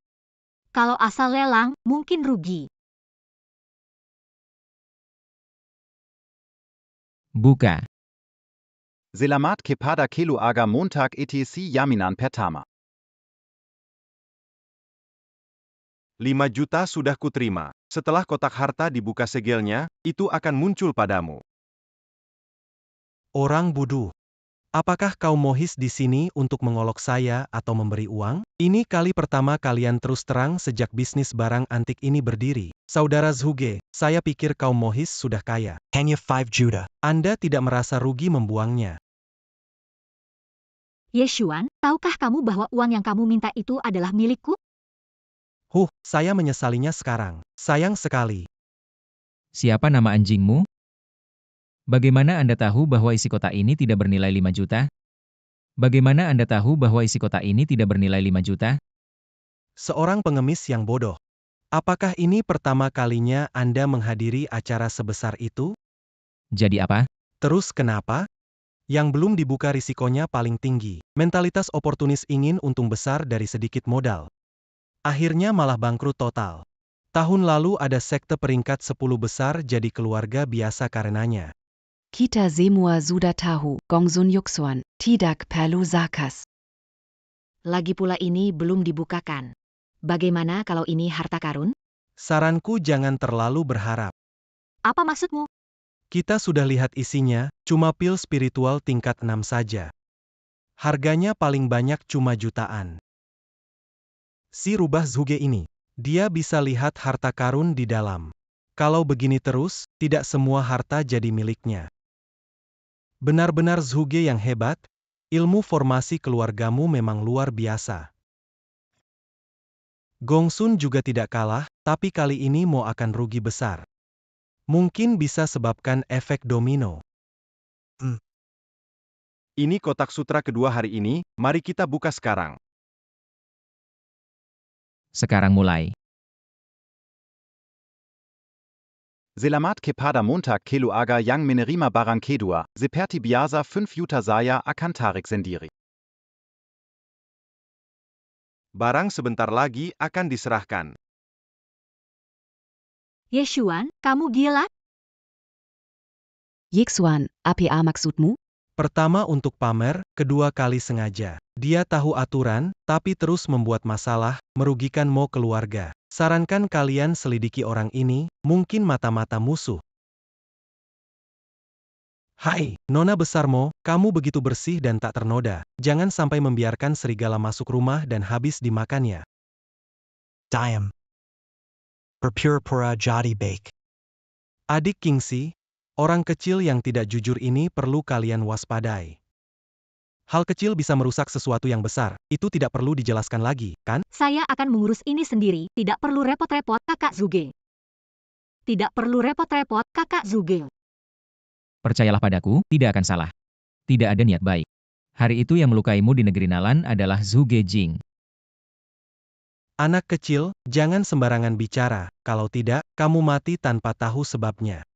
Kalau asal lelang, mungkin rugi. Buka. Selamat kepada keluarga Montag etc. Jaminan pertama. 5 juta sudah kuterima. Setelah kotak harta dibuka segelnya, itu akan muncul padamu. Orang bodoh. Apakah kau mohis di sini untuk mengolok saya atau memberi uang? Ini kali pertama kalian terus terang sejak bisnis barang antik ini berdiri. Saudara Zhuge, saya pikir kaum mohis sudah kaya. Hanya 5 juta. Anda tidak merasa rugi membuangnya. Ye Xuan, tahukah kamu bahwa uang yang kamu minta itu adalah milikku? Saya menyesalinya sekarang. Sayang sekali. Siapa nama anjingmu? Bagaimana Anda tahu bahwa isi kotak ini tidak bernilai 5 juta? Bagaimana Anda tahu bahwa isi kotak ini tidak bernilai 5 juta? Seorang pengemis yang bodoh. Apakah ini pertama kalinya Anda menghadiri acara sebesar itu? Jadi apa? Terus kenapa? Yang belum dibuka risikonya paling tinggi. Mentalitas oportunis ingin untung besar dari sedikit modal. Akhirnya malah bangkrut total. Tahun lalu ada sekte peringkat 10 besar jadi keluarga biasa karenanya. Kita semua sudah tahu, Gongsun Yuxuan, tidak perlu zakas. Lagi pula ini belum dibukakan. Bagaimana kalau ini harta karun? Saranku jangan terlalu berharap. Apa maksudmu? Kita sudah lihat isinya, cuma pil spiritual tingkat 6 saja. Harganya paling banyak cuma jutaan. Si rubah Zhuge ini, dia bisa lihat harta karun di dalam. Kalau begini terus, tidak semua harta jadi miliknya. Benar-benar Zhuge yang hebat, ilmu formasi keluargamu memang luar biasa. Gongsun juga tidak kalah, tapi kali ini mau akan rugi besar. Mungkin bisa sebabkan efek domino. Ini kotak sutra kedua hari ini, mari kita buka sekarang. Sekarang mulai. Selamat kepada Montag keluarga yang menerima barang kedua, seperti biasa 5 juta saya akan tarik sendiri. Barang sebentar lagi akan diserahkan. Ye Xuan, kamu gila? Yuxuan, apa maksudmu? Pertama untuk pamer, kedua kali sengaja. Dia tahu aturan, tapi terus membuat masalah, merugikan Mo keluarga. Sarankan kalian selidiki orang ini, mungkin mata-mata musuh. Hai, Nona besar Mo, kamu begitu bersih dan tak ternoda. Jangan sampai membiarkan serigala masuk rumah dan habis dimakannya. Diam. Berpura-pura jadi baik. Adik Kingsi, orang kecil yang tidak jujur ini perlu kalian waspadai. Hal kecil bisa merusak sesuatu yang besar, itu tidak perlu dijelaskan lagi, kan? Saya akan mengurus ini sendiri, tidak perlu repot-repot kakak Zhuge. Tidak perlu repot-repot kakak Zhuge. Percayalah padaku, tidak akan salah. Tidak ada niat baik. Hari itu yang melukaimu di negeri Nalan adalah Zhuge Jing. Anak kecil, jangan sembarangan bicara, kalau tidak, kamu mati tanpa tahu sebabnya.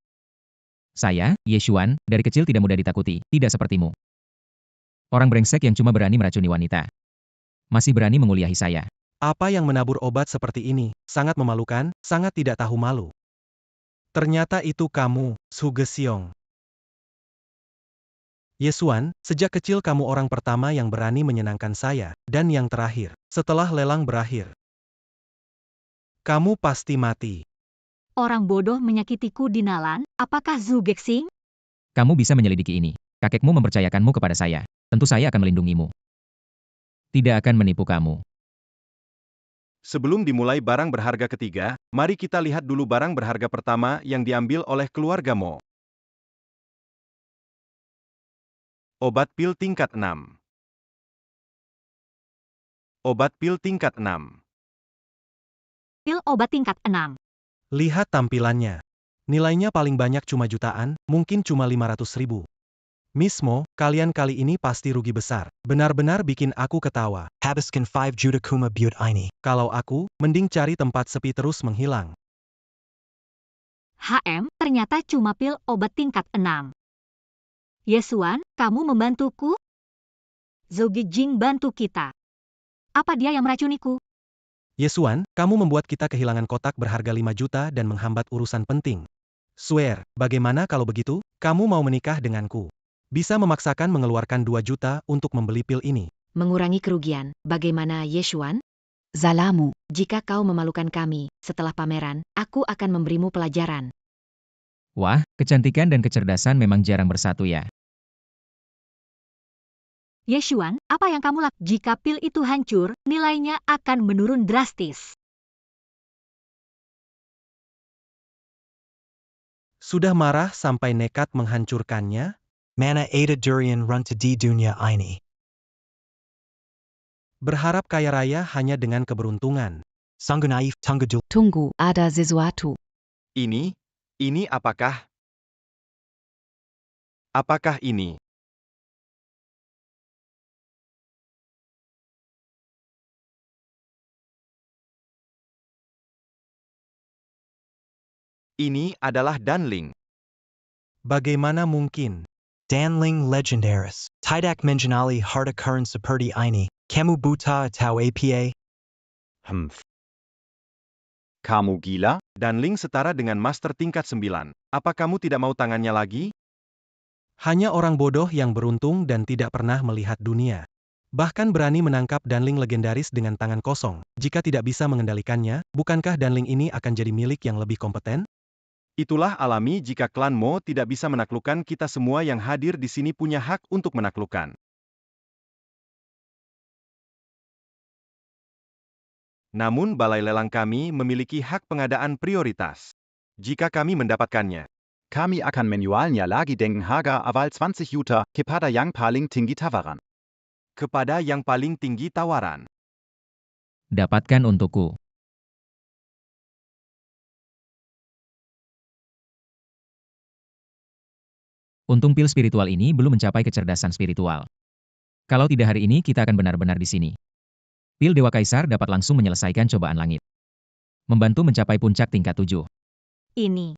Saya, Ye Xuan, dari kecil tidak mudah ditakuti, tidak sepertimu. Orang brengsek yang cuma berani meracuni wanita. Masih berani menguliahi saya. Apa yang menabur obat seperti ini, sangat memalukan, sangat tidak tahu malu. Ternyata itu kamu, Zhuge Xiong. Yesuan, sejak kecil kamu orang pertama yang berani menyenangkan saya, dan yang terakhir, setelah lelang berakhir. Kamu pasti mati. Orang bodoh menyakitiku di Nalan, apakah Zhu Gexing? Kamu bisa menyelidiki ini. Kakekmu mempercayakanmu kepada saya. Tentu saya akan melindungimu. Tidak akan menipu kamu. Sebelum dimulai barang berharga ketiga, mari kita lihat dulu barang berharga pertama yang diambil oleh keluarga Mo. Obat pil tingkat 6. Obat pil tingkat 6. Pil obat tingkat 6. Lihat tampilannya. Nilainya paling banyak cuma jutaan, mungkin cuma 500.000. Miss Mo, kalian kali ini pasti rugi besar. Benar-benar bikin aku ketawa. Habiskan 5 juta kuma buat ini. Kalau aku, mending cari tempat sepi terus menghilang. Ternyata cuma pil obat tingkat 6. Yesuan, kamu membantuku? Zhou Gexing bantu kita. Apa dia yang meracuniku? Yesuan, kamu membuat kita kehilangan kotak berharga 5 juta dan menghambat urusan penting. Swear, bagaimana kalau begitu, kamu mau menikah denganku? Bisa memaksakan mengeluarkan 2 juta untuk membeli pil ini. Mengurangi kerugian, bagaimana Yesuan? Salamu. Jika kau memalukan kami, setelah pameran, aku akan memberimu pelajaran. Wah, kecantikan dan kecerdasan memang jarang bersatu ya. Yesuan, apa yang kamu lakukan? Jika pil itu hancur, nilainya akan menurun drastis. Sudah marah sampai nekat menghancurkannya? Mana ada durian runta di dunia ini. Berharap kaya raya hanya dengan keberuntungan. Sungguh naif, Tunggu, ada sesuatu. Ini apakah? Apakah ini? Ini adalah Danling. Bagaimana mungkin? Danling legendaris. Tidak mengenali harta karun seperti ini. Kamu buta atau apa? Kamu gila? Danling setara dengan master tingkat 9. Apa kamu tidak mau tangannya lagi? Hanya orang bodoh yang beruntung dan tidak pernah melihat dunia. Bahkan berani menangkap Danling legendaris dengan tangan kosong. Jika tidak bisa mengendalikannya, bukankah Danling ini akan jadi milik yang lebih kompeten? Itulah alami jika klan Mo tidak bisa menaklukkan, kita semua yang hadir di sini punya hak untuk menaklukkan. Namun balai lelang kami memiliki hak pengadaan prioritas. Jika kami mendapatkannya, Kami akan menjualnya lagi dengan harga awal 20 juta kepada yang paling tinggi tawaran. kepada yang paling tinggi tawaran. Dapatkan untukku. Untung pil spiritual ini belum mencapai kecerdasan spiritual. Kalau tidak hari ini kita akan benar-benar di sini. Pil Dewa Kaisar dapat langsung menyelesaikan cobaan langit. Membantu mencapai puncak tingkat 7. Ini.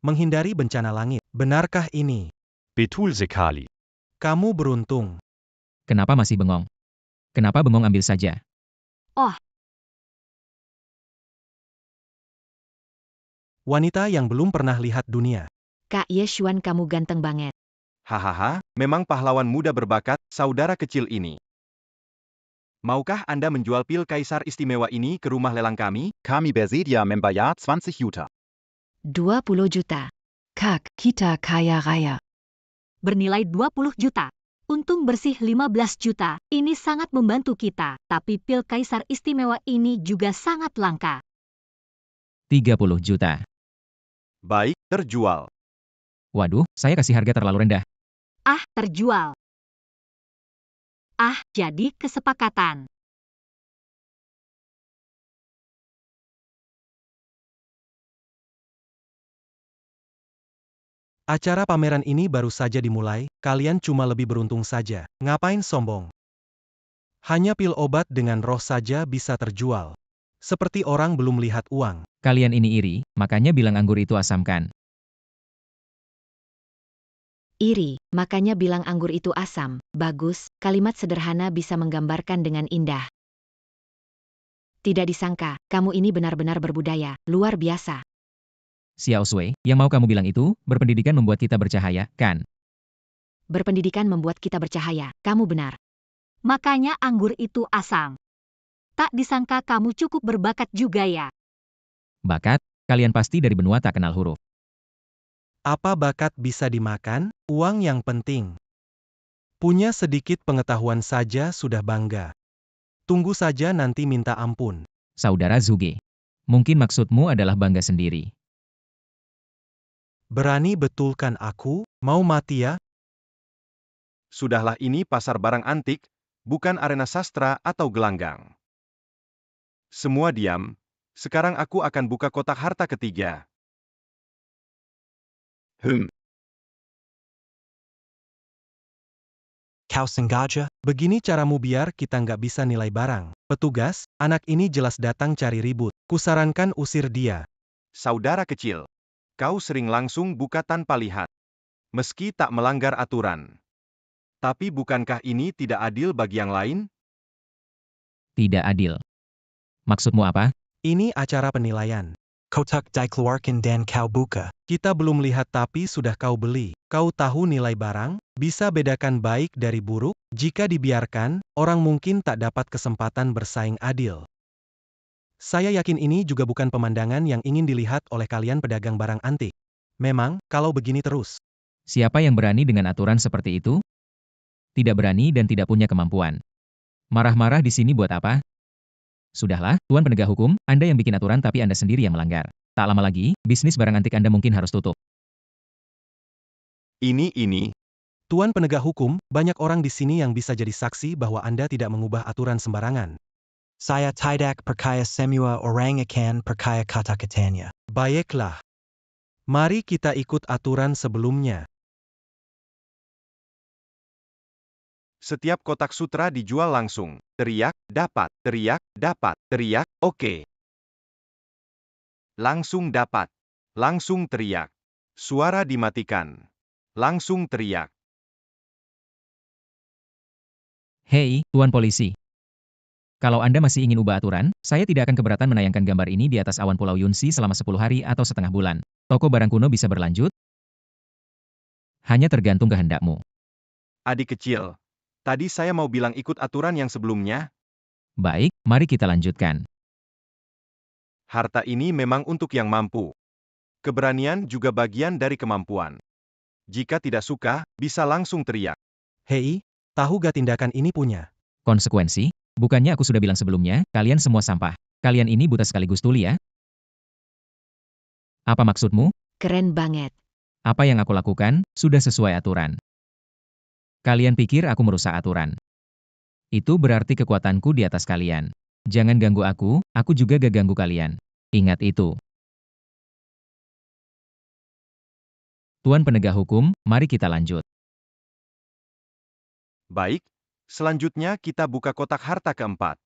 Menghindari bencana langit. Benarkah ini? Betul sekali. Kamu beruntung. Kenapa masih bengong? Kenapa bengong, ambil saja. Wanita yang belum pernah lihat dunia. Kak Yesuan, kamu ganteng banget. Hahaha, memang pahlawan muda berbakat, saudara kecil ini. Maukah Anda menjual pil kaisar istimewa ini ke rumah lelang kami? Kami bersedia membayar 20 juta. 20 juta. Kak, kita kaya raya. Bernilai 20 juta. Untung bersih 15 juta. Ini sangat membantu kita. Tapi pil kaisar istimewa ini juga sangat langka. 30 juta. Baik, terjual. Waduh, saya kasih harga terlalu rendah. Terjual. Jadi kesepakatan. Acara pameran ini baru saja dimulai, kalian cuma lebih beruntung saja. Ngapain sombong? Hanya pil obat dengan roh saja bisa terjual. Seperti orang belum lihat uang. Kalian ini iri, makanya bilang anggur itu asam kan? Iri, makanya bilang anggur itu asam. Bagus, kalimat sederhana bisa menggambarkan dengan indah. Tidak disangka, kamu ini benar-benar berbudaya, luar biasa. Xiao Sui, yang mau kamu bilang itu, berpendidikan membuat kita bercahaya, kan? Berpendidikan membuat kita bercahaya, kamu benar. Makanya anggur itu asam. Tak disangka kamu cukup berbakat juga ya. Bakat, kalian pasti dari benua tak kenal huruf. Apa bakat bisa dimakan? Uang yang penting. Punya sedikit pengetahuan saja sudah bangga. Tunggu saja nanti minta ampun. Saudara Zuge. Mungkin maksudmu adalah bangga sendiri. Berani betulkan aku, mau mati ya? Sudahlah, ini pasar barang antik, bukan arena sastra atau gelanggang. Semua diam, sekarang aku akan buka kotak harta ketiga. Kau sengaja? Begini caramu biar kita nggak bisa nilai barang. Petugas, anak ini jelas datang cari ribut. Kusarankan usir dia. Saudara kecil, kau sering langsung buka tanpa lihat. Meski tak melanggar aturan. Tapi bukankah ini tidak adil bagi yang lain? Tidak adil. Maksudmu apa? Ini acara penilaian. Kotak dikeluarkan dan kau buka. Kita belum lihat tapi sudah kau beli. Kau tahu nilai barang? Bisa bedakan baik dari buruk? Jika dibiarkan, orang mungkin tak dapat kesempatan bersaing adil. Saya yakin ini juga bukan pemandangan yang ingin dilihat oleh kalian pedagang barang antik. Memang, kalau begini terus. Siapa yang berani dengan aturan seperti itu? Tidak berani dan tidak punya kemampuan. Marah-marah di sini buat apa? Sudahlah, Tuan Penegak Hukum, Anda yang bikin aturan tapi Anda sendiri yang melanggar. Tak lama lagi, bisnis barang antik Anda mungkin harus tutup. Ini. Tuan Penegak Hukum, banyak orang di sini yang bisa jadi saksi bahwa Anda tidak mengubah aturan sembarangan. Saya tidak percaya semua orang akan percaya kata-katanya. Baiklah. Mari kita ikut aturan sebelumnya. Setiap kotak sutra dijual langsung. Teriak, dapat. Teriak, dapat. Teriak, oke. Langsung dapat. Langsung teriak. Suara dimatikan. Langsung teriak. Hei, Tuan Polisi. Kalau Anda masih ingin ubah aturan, saya tidak akan keberatan menayangkan gambar ini di atas awan Pulau Yunsi selama 10 hari atau setengah bulan. Toko barang kuno bisa berlanjut? Hanya tergantung kehendakmu. Adik kecil. Tadi saya mau bilang ikut aturan yang sebelumnya. Baik, mari kita lanjutkan. Harta ini memang untuk yang mampu. Keberanian juga bagian dari kemampuan. Jika tidak suka, bisa langsung teriak. Hei, tahu gak tindakan ini punya? Konsekuensi? Bukannya aku sudah bilang sebelumnya, kalian semua sampah. Kalian ini buta sekaligus tuli ya? Apa maksudmu? Keren banget. Apa yang aku lakukan, sudah sesuai aturan. Kalian pikir aku merusak aturan? Itu berarti kekuatanku di atas kalian. Jangan ganggu aku juga gak ganggu kalian. Ingat itu. Tuan Penegak Hukum, mari kita lanjut. Baik, selanjutnya kita buka kotak harta keempat.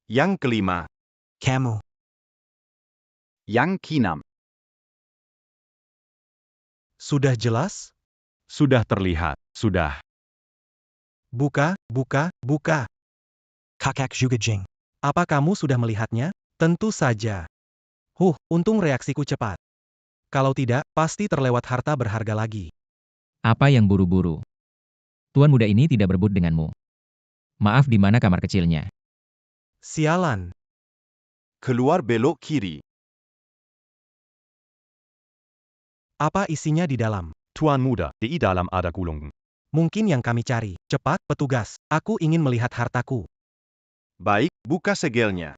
Yang kelima. Kamu. Yang keenam. Sudah jelas? Sudah terlihat, sudah. Buka, buka, buka. Kakak juga jing. Apa kamu sudah melihatnya? Tentu saja. Untung reaksiku cepat. Kalau tidak, pasti terlewat harta berharga lagi. Apa yang buru-buru? Tuan muda ini tidak berebut denganmu. Maaf, di mana kamar kecilnya? Sialan. Keluar belok kiri. Apa isinya di dalam? Tuan muda, di dalam ada gulung. Mungkin yang kami cari. Cepat, petugas. Aku ingin melihat hartaku. Baik, buka segelnya.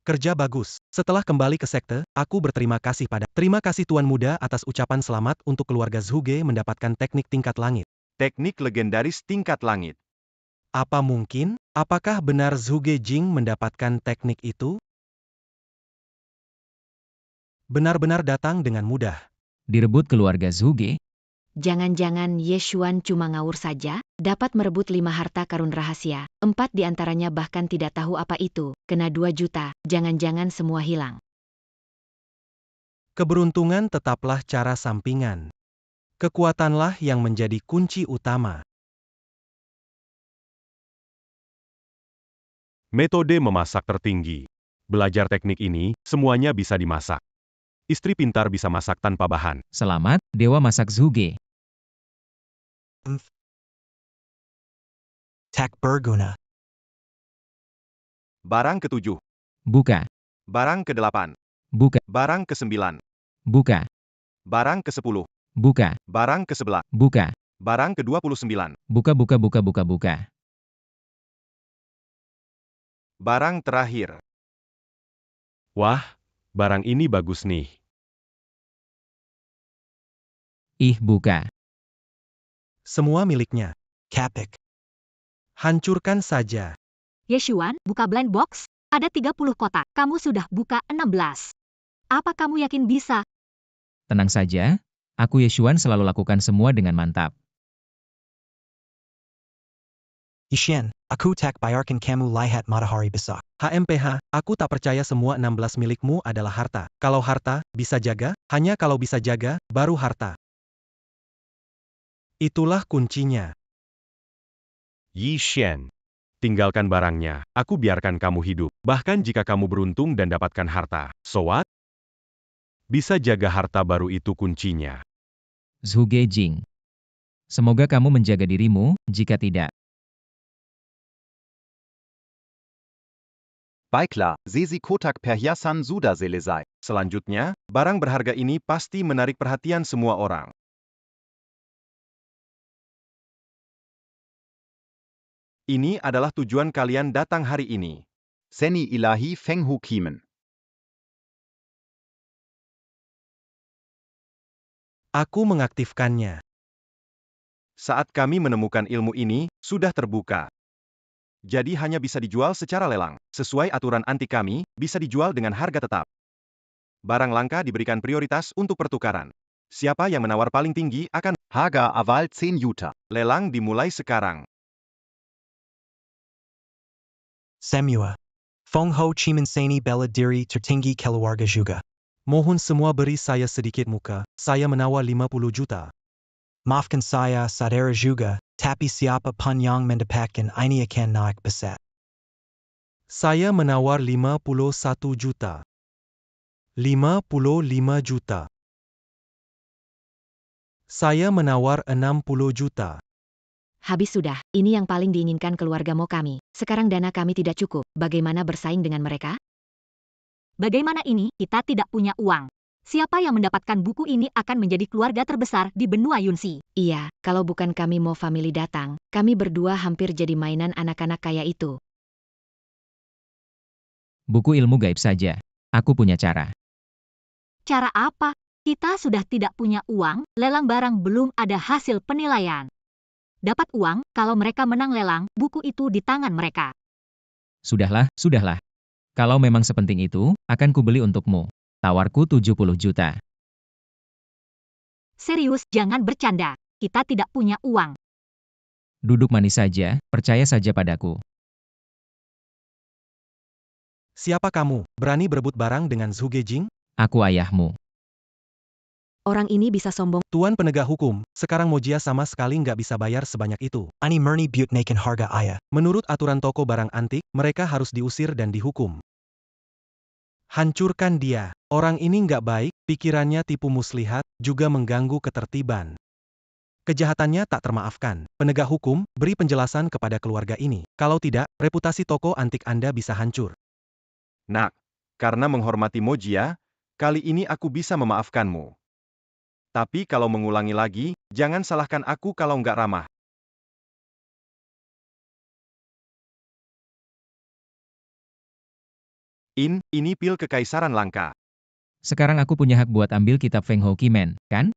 Kerja bagus. Setelah kembali ke sekte, aku berterima kasih pada. Terima kasih Tuan Muda atas ucapan selamat untuk keluarga Zhuge mendapatkan teknik tingkat langit. Teknik legendaris tingkat langit. Apa mungkin? Apakah benar Zhuge Jing mendapatkan teknik itu? Benar-benar datang dengan mudah. Direbut keluarga Zhuge? Jangan-jangan Yeshuan cuma ngawur saja, dapat merebut 5 harta karun rahasia. 4 diantaranya bahkan tidak tahu apa itu, kena 2 juta, jangan-jangan semua hilang. Keberuntungan tetaplah cara sampingan. Kekuatanlah yang menjadi kunci utama. Metode memasak tertinggi. Belajar teknik ini, semuanya bisa dimasak. Istri pintar bisa masak tanpa bahan. Selamat, Dewa Masak Zhuge. Tak berguna. Barang ke-7. Buka. Barang ke-8. Buka. Barang ke-9. Buka. Barang ke-10. Buka. Barang ke-11. Buka. Barang ke-29. Buka, buka, buka, buka, buka. Barang terakhir. Wah, barang ini bagus nih. Ih, buka. Semua miliknya. Kapik. Hancurkan saja. Yeshuan, buka blind box. Ada 30 kotak. Kamu sudah buka 16. Apa kamu yakin bisa? Tenang saja, aku Yeshuan selalu lakukan semua dengan mantap. Yishen, aku tak bayarkan kamu lihat matahari besar. HMPH, aku tak percaya semua 16 milikmu adalah harta. Kalau harta, bisa jaga, hanya kalau bisa jaga, baru harta. Itulah kuncinya. Yi Shen. Tinggalkan barangnya, aku biarkan kamu hidup. Bahkan jika kamu beruntung dan dapatkan harta. So what? Bisa jaga harta baru itu kuncinya. Zhuge Jing. Semoga kamu menjaga dirimu, jika tidak. Baiklah, Sesi kotak perhiasan sudah selesai. Selanjutnya, barang berharga ini pasti menarik perhatian semua orang. Ini adalah tujuan kalian datang hari ini. Seni ilahi Feng Hu Kiemen. Aku mengaktifkannya. Saat kami menemukan ilmu ini, sudah terbuka. Jadi hanya bisa dijual secara lelang. Sesuai aturan anti kami, bisa dijual dengan harga tetap. Barang langka diberikan prioritas untuk pertukaran. Siapa yang menawar paling tinggi akan Harga awal 10 juta. lelang dimulai sekarang. Semua. Feng Ho Chimen Seni Bela Diri Tertinggi Keluarga juga. Mohon semua beri saya sedikit muka, saya menawar 50 juta. Maafkan saya, saudara juga, tapi siapa pun yang mendapatkan ini akan naik pesat. Saya menawar 51 juta. 55 juta. Saya menawar 60 juta. Habis sudah, ini yang paling diinginkan keluarga Mo kami. Sekarang dana kami tidak cukup, bagaimana bersaing dengan mereka? Bagaimana ini? Kita tidak punya uang. Siapa yang mendapatkan buku ini akan menjadi keluarga terbesar di benua Yunxi. Iya, kalau bukan kami Mo family datang, kami berdua hampir jadi mainan anak-anak kaya itu. Buku ilmu gaib saja. Aku punya cara. Cara apa? Kita sudah tidak punya uang, lelang barang belum ada hasil penilaian. Dapat uang, kalau mereka menang lelang, buku itu di tangan mereka. Sudahlah, sudahlah. Kalau memang sepenting itu, akan kubeli untukmu. Tawarku 70 juta. Serius, jangan bercanda. Kita tidak punya uang. Duduk manis saja, percaya saja padaku. Siapa kamu, berani berebut barang dengan Zhuge Jing? Aku ayahmu. Orang ini bisa sombong. Tuan penegak hukum, sekarang Mojia sama sekali nggak bisa bayar sebanyak itu. Ini murni but naikin harga ayah. Menurut aturan toko barang antik, mereka harus diusir dan dihukum. Hancurkan dia. Orang ini nggak baik, pikirannya tipu muslihat, juga mengganggu ketertiban. Kejahatannya tak termaafkan. Penegak hukum, beri penjelasan kepada keluarga ini. Kalau tidak, reputasi toko antik Anda bisa hancur. Nak, karena menghormati Mojia, kali ini aku bisa memaafkanmu. Tapi kalau mengulangi lagi, jangan salahkan aku kalau nggak ramah. Ini pil kekaisaran langka. Sekarang aku punya hak buat ambil kitab Feng Ho Kimen, kan?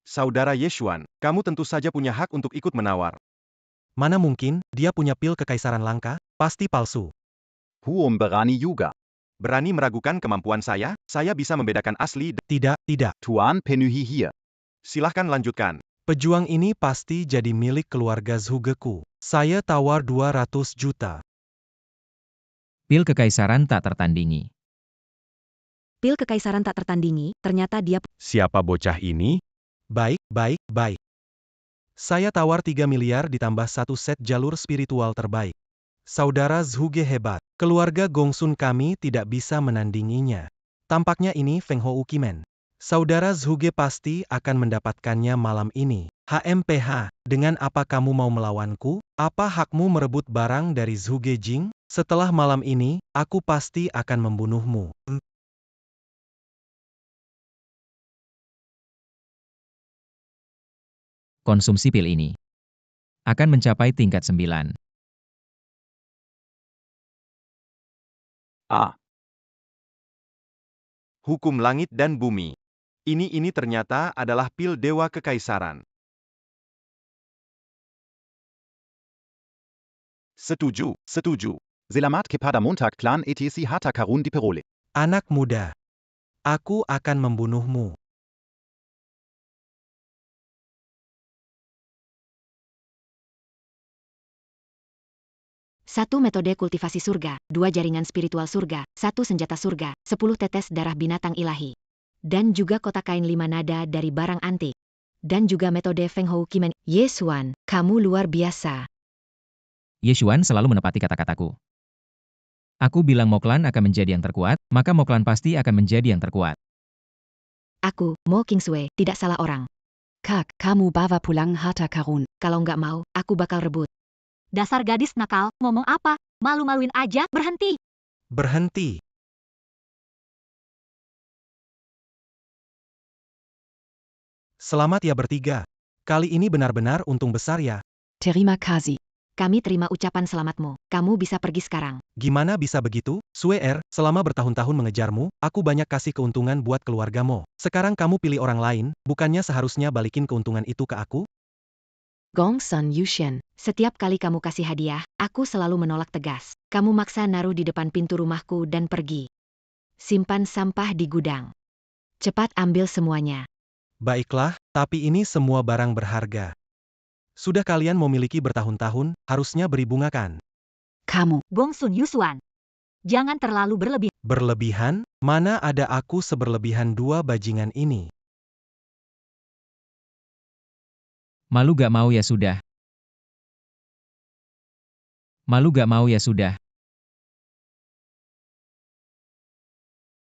Saudara Yeshuan, kamu tentu saja punya hak untuk ikut menawar. Mana mungkin, dia punya pil kekaisaran langka? Pasti palsu. Huom berani juga. Berani meragukan kemampuan saya bisa membedakan asli. Tidak, tidak. Tuan penuhi hier. Silahkan lanjutkan. Pejuang ini pasti jadi milik keluarga Zhugeku. Saya tawar 200 juta. Pil kekaisaran tak tertandingi. Pil kekaisaran tak tertandingi, ternyata dia... Siapa bocah ini? Baik, baik, baik. Saya tawar 3 miliar ditambah 1 set jalur spiritual terbaik. Saudara Zhuge hebat. Keluarga Gongsun kami tidak bisa menandinginya. Tampaknya ini Feng Houqimen. Saudara Zhuge pasti akan mendapatkannya malam ini. HMPH, dengan apa kamu mau melawanku? Apa hakmu merebut barang dari Zhuge Jing? Setelah malam ini, aku pasti akan membunuhmu. Konsumsi pil ini akan mencapai tingkat 9. A. Hukum langit dan bumi. Ini ternyata adalah pil Dewa Kekaisaran. Setuju, setuju. Selamat kepada Montag Clan etc. Harta Karun di Perole. Anak muda. Aku akan membunuhmu. Satu metode kultivasi surga, 2 jaringan spiritual surga, 1 senjata surga, 10 tetes darah binatang ilahi. Dan juga kotak kain 5 nada dari barang antik. Dan juga metode Feng Houqimen. Ye Xuan, kamu luar biasa. Ye Xuan selalu menepati kata-kataku. Aku bilang Mo Clan akan menjadi yang terkuat, maka Mo Clan pasti akan menjadi yang terkuat. Aku, Mo Kingsway, tidak salah orang. Kak, kamu bawa pulang harta karun. Kalau nggak mau, aku bakal rebut. Dasar gadis nakal, ngomong apa? Malu-maluin aja, berhenti. Berhenti. Selamat ya bertiga. Kali ini benar-benar untung besar ya. Terima kasih. Kami terima ucapan selamatmu. Kamu bisa pergi sekarang. Gimana bisa begitu? Sue selama bertahun-tahun mengejarmu, aku banyak kasih keuntungan buat keluargamu. Sekarang kamu pilih orang lain, bukannya seharusnya balikin keuntungan itu ke aku? Gongsun Yushen. Setiap kali kamu kasih hadiah, aku selalu menolak tegas. Kamu maksa naruh di depan pintu rumahku dan pergi. Simpan sampah di gudang. Cepat ambil semuanya. Baiklah, tapi ini semua barang berharga. Sudah kalian memiliki bertahun-tahun, harusnya beri bunga kan? Kamu. Gongsun Yusuan. Jangan terlalu berlebihan. Berlebihan? Mana ada aku seberlebihan 2 bajingan ini? Malu gak mau ya sudah. Malu gak mau ya sudah.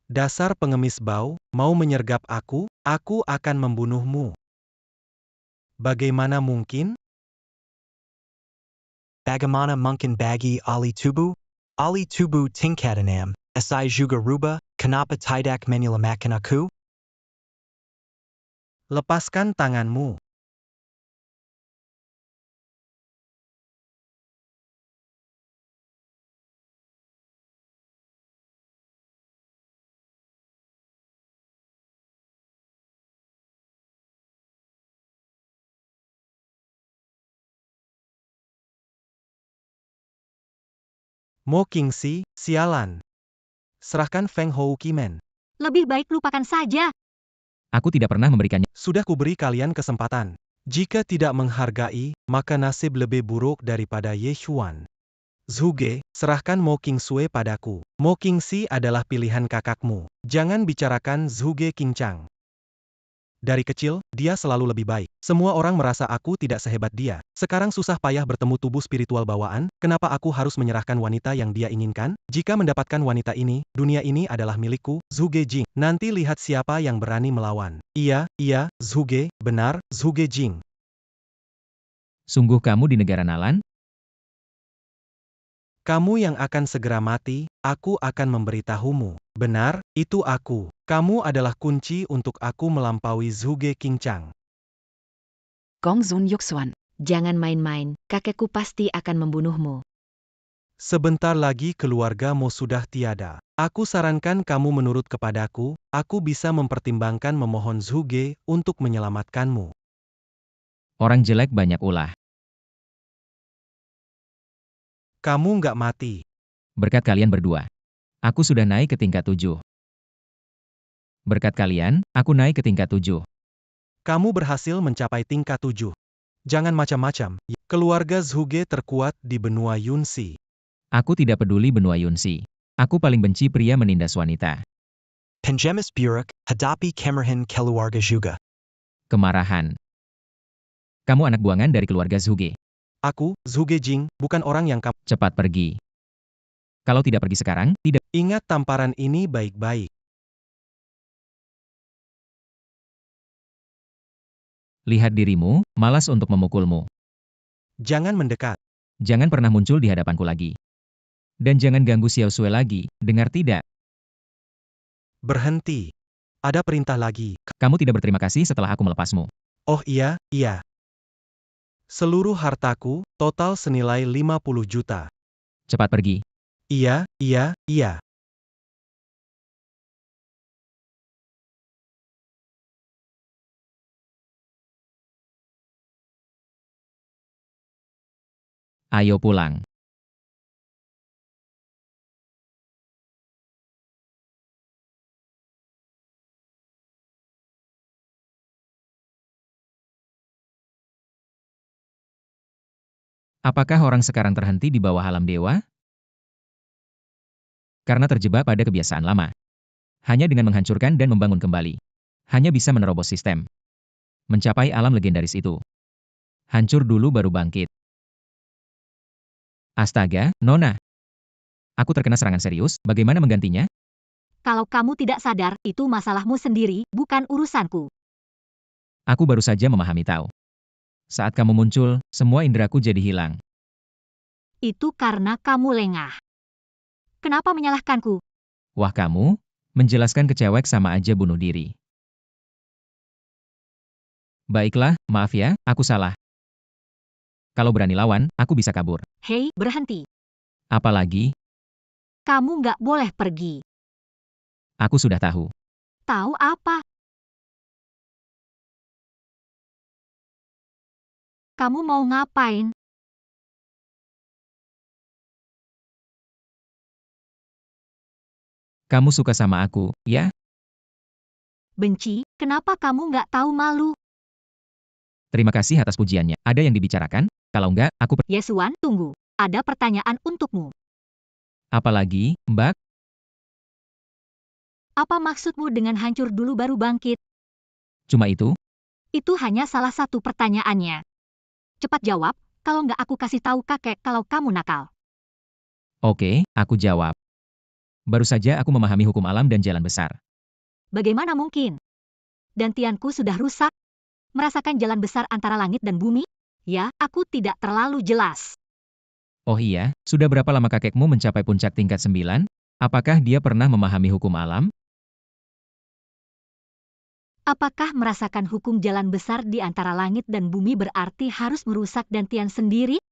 Dasar pengemis bau, mau menyergap aku akan membunuhmu. Bagaimana mungkin? Bagaimana mungkin bagi Ali Tubuh tingkatanam, Asai juga ruba, kenapa tidak menyelamatkan aku? Lepaskan tanganmu. Mo Qingxi, sialan. Serahkan Feng Houqimen. Lebih baik lupakan saja. Aku tidak pernah memberikannya. Sudah kuberi kalian kesempatan. Jika tidak menghargai, maka nasib lebih buruk daripada Ye Xuan. Zhuge, serahkan Mo Qingsui padaku. Mo Qingxi adalah pilihan kakakmu. Jangan bicarakan Zhuge Qingchang. Dari kecil, dia selalu lebih baik. Semua orang merasa aku tidak sehebat dia. Sekarang susah payah bertemu tubuh spiritual bawaan, kenapa aku harus menyerahkan wanita yang dia inginkan? Jika mendapatkan wanita ini, dunia ini adalah milikku, Zhuge Jing. Nanti lihat siapa yang berani melawan. Iya, Zhuge, benar, Zhuge Jing. Sungguh kamu di negara Nalan? Kamu yang akan segera mati, aku akan memberitahumu. Benar, itu aku. Kamu adalah kunci untuk aku melampaui Zhuge Qingchang. Gongsun Yuxuan. Jangan main-main, kakekku pasti akan membunuhmu. Sebentar lagi keluargamu sudah tiada. Aku sarankan kamu menurut kepadaku, aku bisa mempertimbangkan memohon Zhuge untuk menyelamatkanmu. Orang jelek banyak ulah. Kamu nggak mati. Berkat kalian berdua. Aku sudah naik ke tingkat 7. Berkat kalian, aku naik ke tingkat 7. Kamu berhasil mencapai tingkat 7. Jangan macam-macam. Keluarga Zhuge terkuat di benua Yunxi. Aku tidak peduli benua Yunxi. Aku paling benci pria menindas wanita. Pengemis buruk, hadapi kemarahan keluarga juga. Kemarahan. Kamu anak buangan dari keluarga Zhuge. Aku, Zhuge Jing, bukan orang yang kamu... Cepat pergi. Kalau tidak pergi sekarang, tidak. Ingat tamparan ini baik-baik. Lihat dirimu, malas untuk memukulmu. Jangan mendekat. Jangan pernah muncul di hadapanku lagi. Dan jangan ganggu Xiao Sui lagi, dengar tidak? Berhenti. Ada perintah lagi. Kamu tidak berterima kasih setelah aku melepasmu. Oh iya, iya. Seluruh hartaku, total senilai 50 juta. Cepat pergi. Iya, iya, iya. Ayo pulang. Apakah orang sekarang terhenti di bawah alam dewa? Karena terjebak pada kebiasaan lama. Hanya dengan menghancurkan dan membangun kembali. Hanya bisa menerobos sistem. Mencapai alam legendaris itu. Hancur dulu baru bangkit. Astaga, Nona. Aku terkena serangan serius, bagaimana menggantinya? Kalau kamu tidak sadar, itu masalahmu sendiri, bukan urusanku. Aku baru saja memahami tahu. Saat kamu muncul, semua indraku jadi hilang. Itu karena kamu lengah. Kenapa menyalahkanku? Wah kamu, menjelaskan ke cewek sama aja bunuh diri. Baiklah, maaf ya, aku salah. Kalau berani lawan, aku bisa kabur. Hei, berhenti. Apalagi, Kamu nggak boleh pergi. aku sudah tahu. Tahu apa? Kamu mau ngapain? Kamu suka sama aku, ya? Benci? Kenapa kamu nggak tahu malu? Terima kasih atas pujiannya. Ada yang dibicarakan? Kalau enggak, aku Yesuan, tunggu. Ada pertanyaan untukmu. Apalagi, Mbak? Apa maksudmu dengan hancur dulu baru bangkit? Cuma itu? Itu hanya salah satu pertanyaannya. Cepat jawab, kalau nggak aku kasih tahu kakek kalau kamu nakal. Oke, aku jawab. Baru saja aku memahami hukum alam dan jalan besar. Bagaimana mungkin? Dantianku sudah rusak? Merasakan jalan besar antara langit dan bumi? Ya, aku tidak terlalu jelas. Oh iya, sudah berapa lama kakekmu mencapai puncak tingkat 9? Apakah dia pernah memahami hukum alam? Apakah merasakan hukum jalan besar di antara langit dan bumi berarti harus merusak dantian sendiri?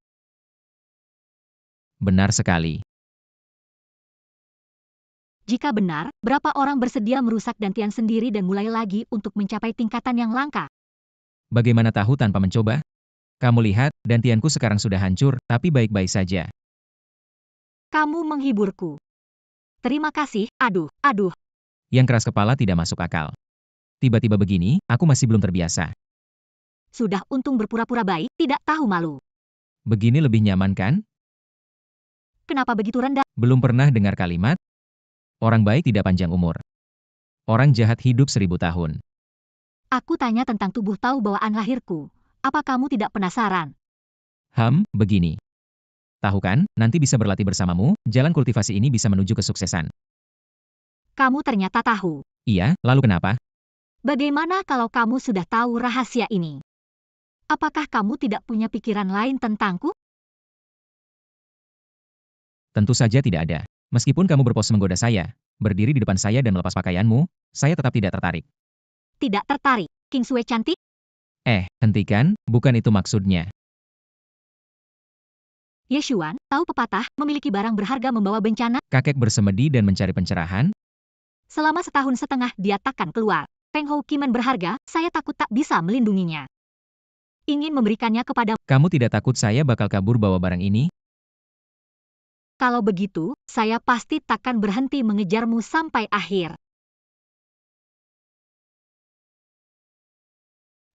Benar sekali. Jika benar, berapa orang bersedia merusak dantian sendiri dan mulai lagi untuk mencapai tingkatan yang langka? Bagaimana tahu tanpa mencoba? Kamu lihat, dantianku sekarang sudah hancur, tapi baik-baik saja. Kamu menghiburku. Terima kasih, aduh. Yang keras kepala tidak masuk akal. Tiba-tiba begini, aku masih belum terbiasa. Sudah untung berpura-pura baik, tidak tahu malu. Begini lebih nyaman kan? Kenapa begitu rendah? Belum pernah dengar kalimat? Orang baik tidak panjang umur. Orang jahat hidup 1000 tahun. Aku tanya tentang tubuh tahu bawaan lahirku. Apa kamu tidak penasaran? Begini. Tahu kan, nanti bisa berlatih bersamamu, jalan kultivasi ini bisa menuju kesuksesan. Kamu ternyata tahu. Iya, lalu kenapa? Bagaimana kalau kamu sudah tahu rahasia ini? Apakah kamu tidak punya pikiran lain tentangku? Tentu saja tidak ada. Meskipun kamu berpose menggoda saya, berdiri di depan saya dan melepas pakaianmu, saya tetap tidak tertarik. Tidak tertarik. King Sue cantik? Hentikan, bukan itu maksudnya. Yeshuan, tahu pepatah, memiliki barang berharga membawa bencana? Kakek bersemedi dan mencari pencerahan? Selama setahun setengah dia takkan keluar. Feng Hou Kimen berharga, saya takut tak bisa melindunginya. Ingin memberikannya kepada... Kamu tidak takut saya bakal kabur bawa barang ini? Kalau begitu, saya pasti takkan berhenti mengejarmu sampai akhir.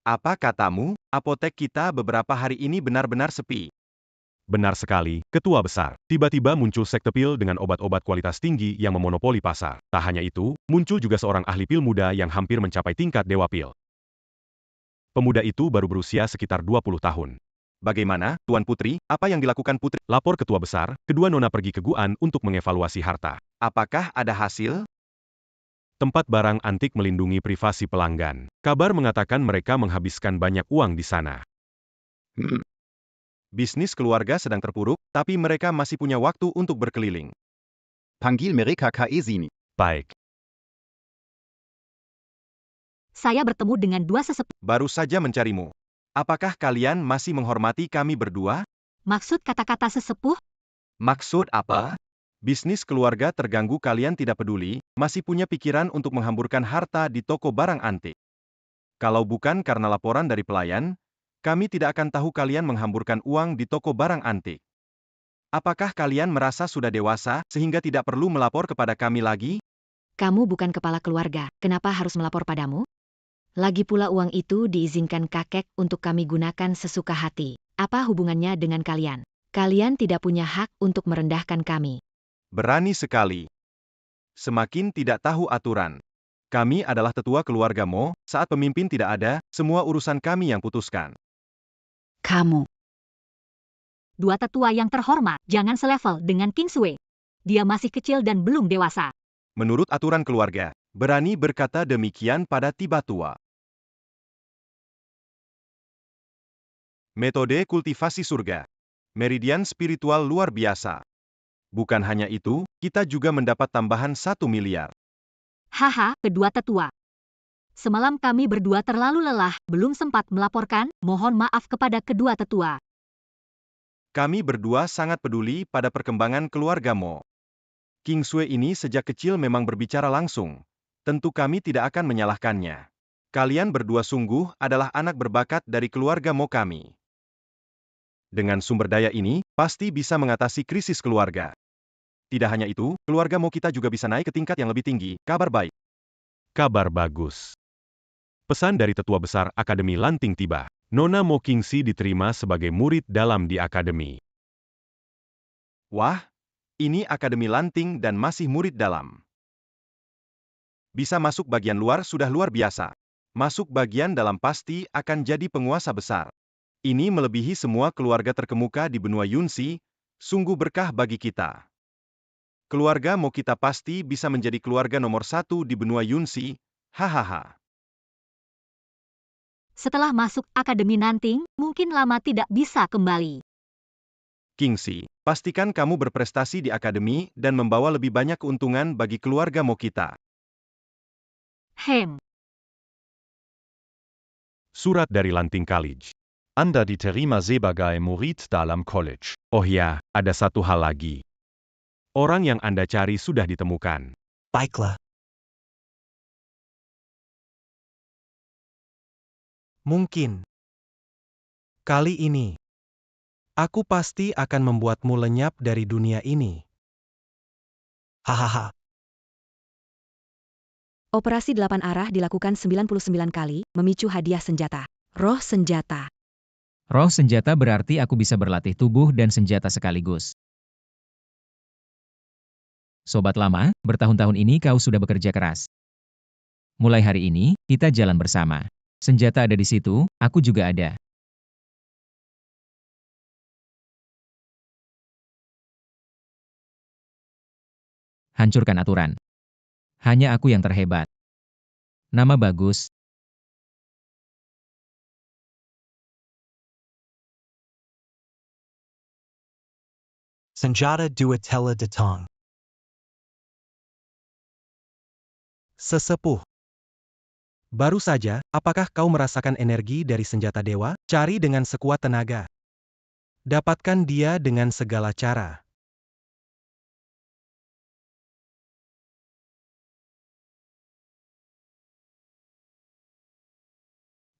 Apa katamu, apotek kita beberapa hari ini benar-benar sepi? Benar sekali, Ketua Besar. Tiba-tiba muncul sekte pil dengan obat-obat kualitas tinggi yang memonopoli pasar. Tak hanya itu, muncul juga seorang ahli pil muda yang hampir mencapai tingkat dewa pil. Pemuda itu baru berusia sekitar 20 tahun. Bagaimana, Tuan Putri, apa yang dilakukan Putri? Lapor ketua besar, kedua nona pergi ke Guan untuk mengevaluasi harta. Apakah ada hasil? Tempat barang antik melindungi privasi pelanggan. Kabar mengatakan mereka menghabiskan banyak uang di sana. Bisnis keluarga sedang terpuruk, tapi mereka masih punya waktu untuk berkeliling. Panggil mereka ke sini. Baik. Saya bertemu dengan dua sesepuh. Baru saja mencarimu. Apakah kalian masih menghormati kami berdua? Maksud kata-kata sesepuh? Maksud apa? Bisnis keluarga terganggu, kalian tidak peduli, masih punya pikiran untuk menghamburkan harta di toko barang antik. Kalau bukan karena laporan dari pelayan, kami tidak akan tahu kalian menghamburkan uang di toko barang antik. Apakah kalian merasa sudah dewasa, sehingga tidak perlu melapor kepada kami lagi? Kamu bukan kepala keluarga, kenapa harus melapor padamu? Lagi pula uang itu diizinkan kakek untuk kami gunakan sesuka hati. Apa hubungannya dengan kalian? Kalian tidak punya hak untuk merendahkan kami. Berani sekali. Semakin tidak tahu aturan. Kami adalah tetua keluarga Mo, saat pemimpin tidak ada, semua urusan kami yang putuskan. Kamu. Dua tetua yang terhormat, jangan selevel dengan King Sui. Dia masih kecil dan belum dewasa. Menurut aturan keluarga, berani berkata demikian pada tiba tua. Metode kultivasi surga. Meridian spiritual luar biasa. Bukan hanya itu, kita juga mendapat tambahan 1 miliar. Haha, kedua tetua. Semalam kami berdua terlalu lelah, belum sempat melaporkan, mohon maaf kepada kedua tetua. Kami berdua sangat peduli pada perkembangan keluarga Mo. King Sui ini sejak kecil memang berbicara langsung. Tentu kami tidak akan menyalahkannya. Kalian berdua sungguh adalah anak berbakat dari keluarga Mo kami. Dengan sumber daya ini, pasti bisa mengatasi krisis keluarga. Tidak hanya itu, keluarga Mo kita juga bisa naik ke tingkat yang lebih tinggi. Kabar baik. Kabar bagus. Pesan dari tetua besar Akademi Lanting tiba. Nona Mo Kingxi diterima sebagai murid dalam di akademi. Wah, ini Akademi Lanting dan masih murid dalam. Bisa masuk bagian luar sudah luar biasa. Masuk bagian dalam pasti akan jadi penguasa besar. Ini melebihi semua keluarga terkemuka di benua Yunxi, sungguh berkah bagi kita. Keluarga Mo kita pasti bisa menjadi keluarga nomor 1 di benua Yunxi, hahaha. Setelah masuk Akademi Nanting, mungkin lama tidak bisa kembali. Kingxi, pastikan kamu berprestasi di akademi dan membawa lebih banyak keuntungan bagi keluarga Mo kita. Surat dari Lanting College. Anda diterima sebagai murid dalam college. Oh ya, ada satu hal lagi. Orang yang Anda cari sudah ditemukan. Baiklah. Mungkin. Kali ini. Aku pasti akan membuatmu lenyap dari dunia ini. Hahaha. Operasi 8 arah dilakukan 99 kali, memicu hadiah senjata. Roh senjata. Roh senjata berarti aku bisa berlatih tubuh dan senjata sekaligus. Sobat lama, bertahun-tahun ini kau sudah bekerja keras. Mulai hari ini, kita jalan bersama. Senjata ada di situ, aku juga ada. Hancurkan aturan. Hanya aku yang terhebat. Nama bagus. Senjata Dua Tela Datang. Sesepuh. Baru saja, apakah kau merasakan energi dari senjata dewa? Cari dengan sekuat tenaga. Dapatkan dia dengan segala cara.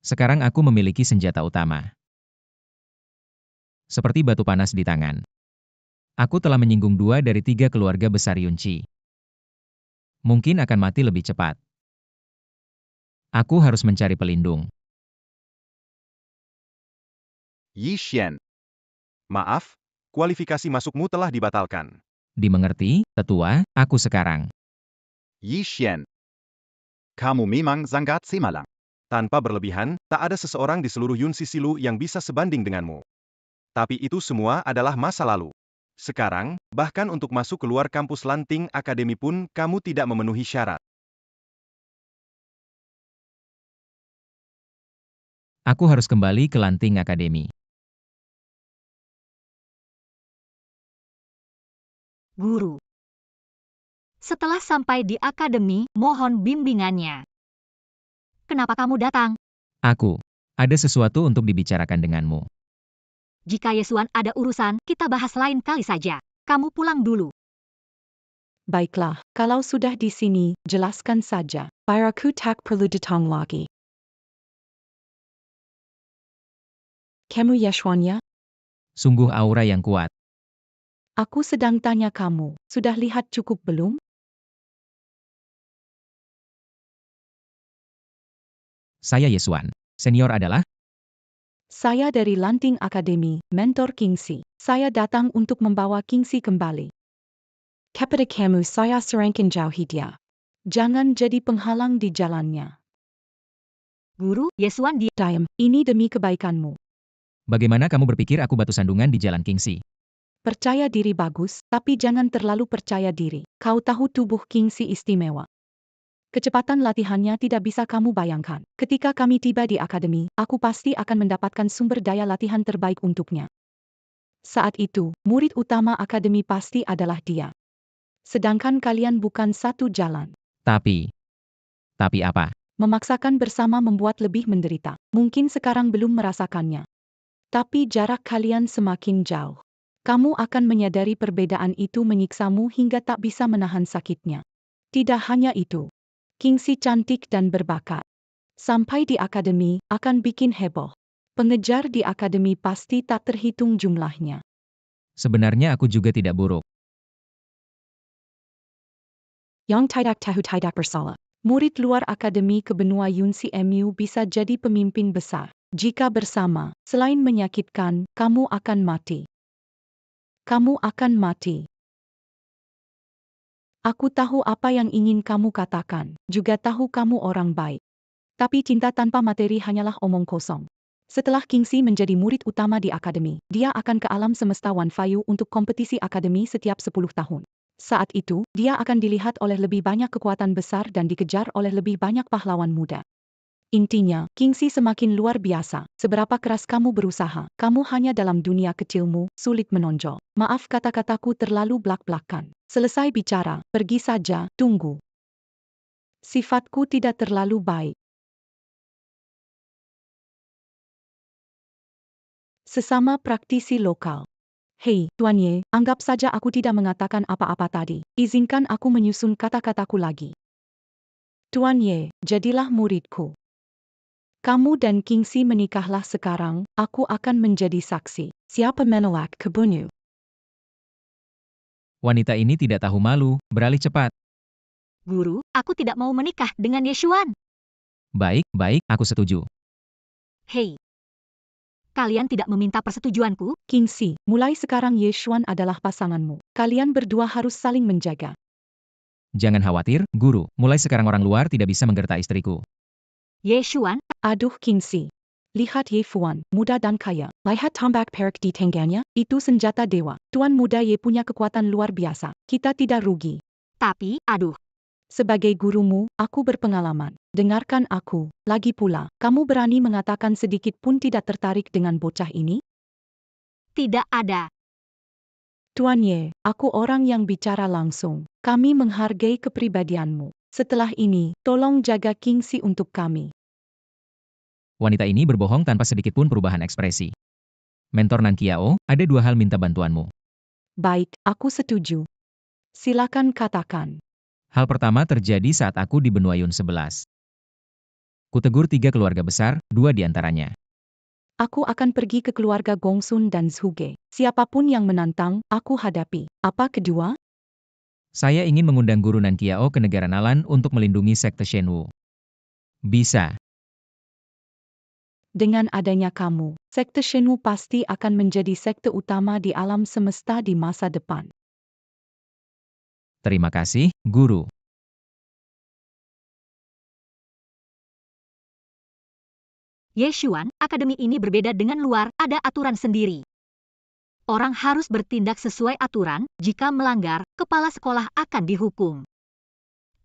Sekarang aku memiliki senjata utama. Seperti batu panas di tangan. Aku telah menyinggung 2 dari 3 keluarga besar Yunqi. Mungkin akan mati lebih cepat. Aku harus mencari pelindung. Yi Xian. Maaf, kualifikasi masukmu telah dibatalkan. Dimengerti, tetua, aku sekarang. Yi Xian. Kamu memang sangat semalang. Tanpa berlebihan, tak ada seseorang di seluruh Yun Sisilu yang bisa sebanding denganmu. Tapi itu semua adalah masa lalu. Sekarang, bahkan untuk masuk keluar kampus Lanting Akademi pun kamu tidak memenuhi syarat. Aku harus kembali ke Lanting Akademi. Guru. Setelah sampai di akademi, mohon bimbingannya. Kenapa kamu datang? Aku. Ada sesuatu untuk dibicarakan denganmu. Jika Yesuan ada urusan, kita bahas lain kali saja. Kamu pulang dulu. Baiklah, kalau sudah di sini, jelaskan saja. Biar aku tak perlu datang lagi. Kamu Yesuan ya? Sungguh aura yang kuat. Aku sedang tanya kamu, sudah lihat cukup belum? Saya Yesuan. Senior adalah? Saya dari Lanting Akademi, mentor Kingsi. Saya datang untuk membawa Kingsi kembali. Kepada kamu saya sarankan jauhi dia. Jangan jadi penghalang di jalannya. Guru, Yesuan dia. Diam, ini demi kebaikanmu. Bagaimana kamu berpikir aku batu sandungan di jalan Kingsi? Percaya diri bagus, tapi jangan terlalu percaya diri. Kau tahu tubuh Kingsi istimewa. Kecepatan latihannya tidak bisa kamu bayangkan. Ketika kami tiba di akademi, aku pasti akan mendapatkan sumber daya latihan terbaik untuknya. Saat itu, murid utama akademi pasti adalah dia. Sedangkan kalian bukan satu jalan. Tapi apa? Memaksakan bersama membuat lebih menderita. Mungkin sekarang belum merasakannya. Tapi jarak kalian semakin jauh. Kamu akan menyadari perbedaan itu menyiksamu hingga tak bisa menahan sakitnya. Tidak hanya itu. Kingsi cantik dan berbakat. Sampai di akademi, akan bikin heboh. Pengejar di akademi pasti tak terhitung jumlahnya. Sebenarnya aku juga tidak buruk. Yang tidak tahu tidak bersalah. Murid luar akademi ke benua Yunsi MU bisa jadi pemimpin besar. Jika bersama, selain menyakitkan, kamu akan mati. Kamu akan mati. Aku tahu apa yang ingin kamu katakan, juga tahu kamu orang baik. Tapi cinta tanpa materi hanyalah omong kosong. Setelah Kingsi menjadi murid utama di akademi, dia akan ke alam semesta Wanfayu untuk kompetisi akademi setiap 10 tahun. Saat itu, dia akan dilihat oleh lebih banyak kekuatan besar dan dikejar oleh lebih banyak pahlawan muda. Intinya, Kingsi semakin luar biasa. Seberapa keras kamu berusaha, kamu hanya dalam dunia kecilmu, sulit menonjol. Maaf kata-kataku terlalu blak-blakan. Selesai bicara, pergi saja, tunggu. Sifatku tidak terlalu baik. Sesama praktisi lokal. Hei, Tuan Ye, anggap saja aku tidak mengatakan apa-apa tadi. Izinkan aku menyusun kata-kataku lagi. Tuan Ye, jadilah muridku. Kamu dan Kingsi menikahlah sekarang, aku akan menjadi saksi. Siapa menolak kebunuh? Wanita ini tidak tahu malu, beralih cepat. Guru, aku tidak mau menikah dengan Yesuan. Baik, aku setuju. Hei. Kalian tidak meminta persetujuanku? Kingsi, mulai sekarang Yesuan adalah pasanganmu. Kalian berdua harus saling menjaga. Jangan khawatir, Guru, mulai sekarang orang luar tidak bisa menggerta istriku. Yesuan? Aduh Kingsi. Lihat Ye Fuan, muda dan kaya. Lihat tombak perak di tangannya, itu senjata dewa. Tuan muda Ye punya kekuatan luar biasa. Kita tidak rugi. Tapi, aduh. Sebagai gurumu, aku berpengalaman. Dengarkan aku. Lagi pula, kamu berani mengatakan sedikit pun tidak tertarik dengan bocah ini? Tidak ada. Tuan Ye, aku orang yang bicara langsung. Kami menghargai kepribadianmu. Setelah ini, tolong jaga Kingsi untuk kami. Wanita ini berbohong tanpa sedikit pun perubahan ekspresi. Mentor Nan Kiao, ada dua hal minta bantuanmu. Baik, aku setuju. Silakan katakan. Hal pertama terjadi saat aku di benua Yun 11. Kutegur 3 keluarga besar, 2 diantaranya. Aku akan pergi ke keluarga Gongsun dan Zhuge. Siapapun yang menantang, aku hadapi. Apa kedua? Saya ingin mengundang Guru Nan Kiao ke negara Nalan untuk melindungi sekte Shenwu. Bisa. Dengan adanya kamu, sekte Shenwu pasti akan menjadi sekte utama di alam semesta di masa depan. Terima kasih, Guru. Yeshuan, akademi ini berbeda dengan luar, ada aturan sendiri. Orang harus bertindak sesuai aturan, jika melanggar, kepala sekolah akan dihukum.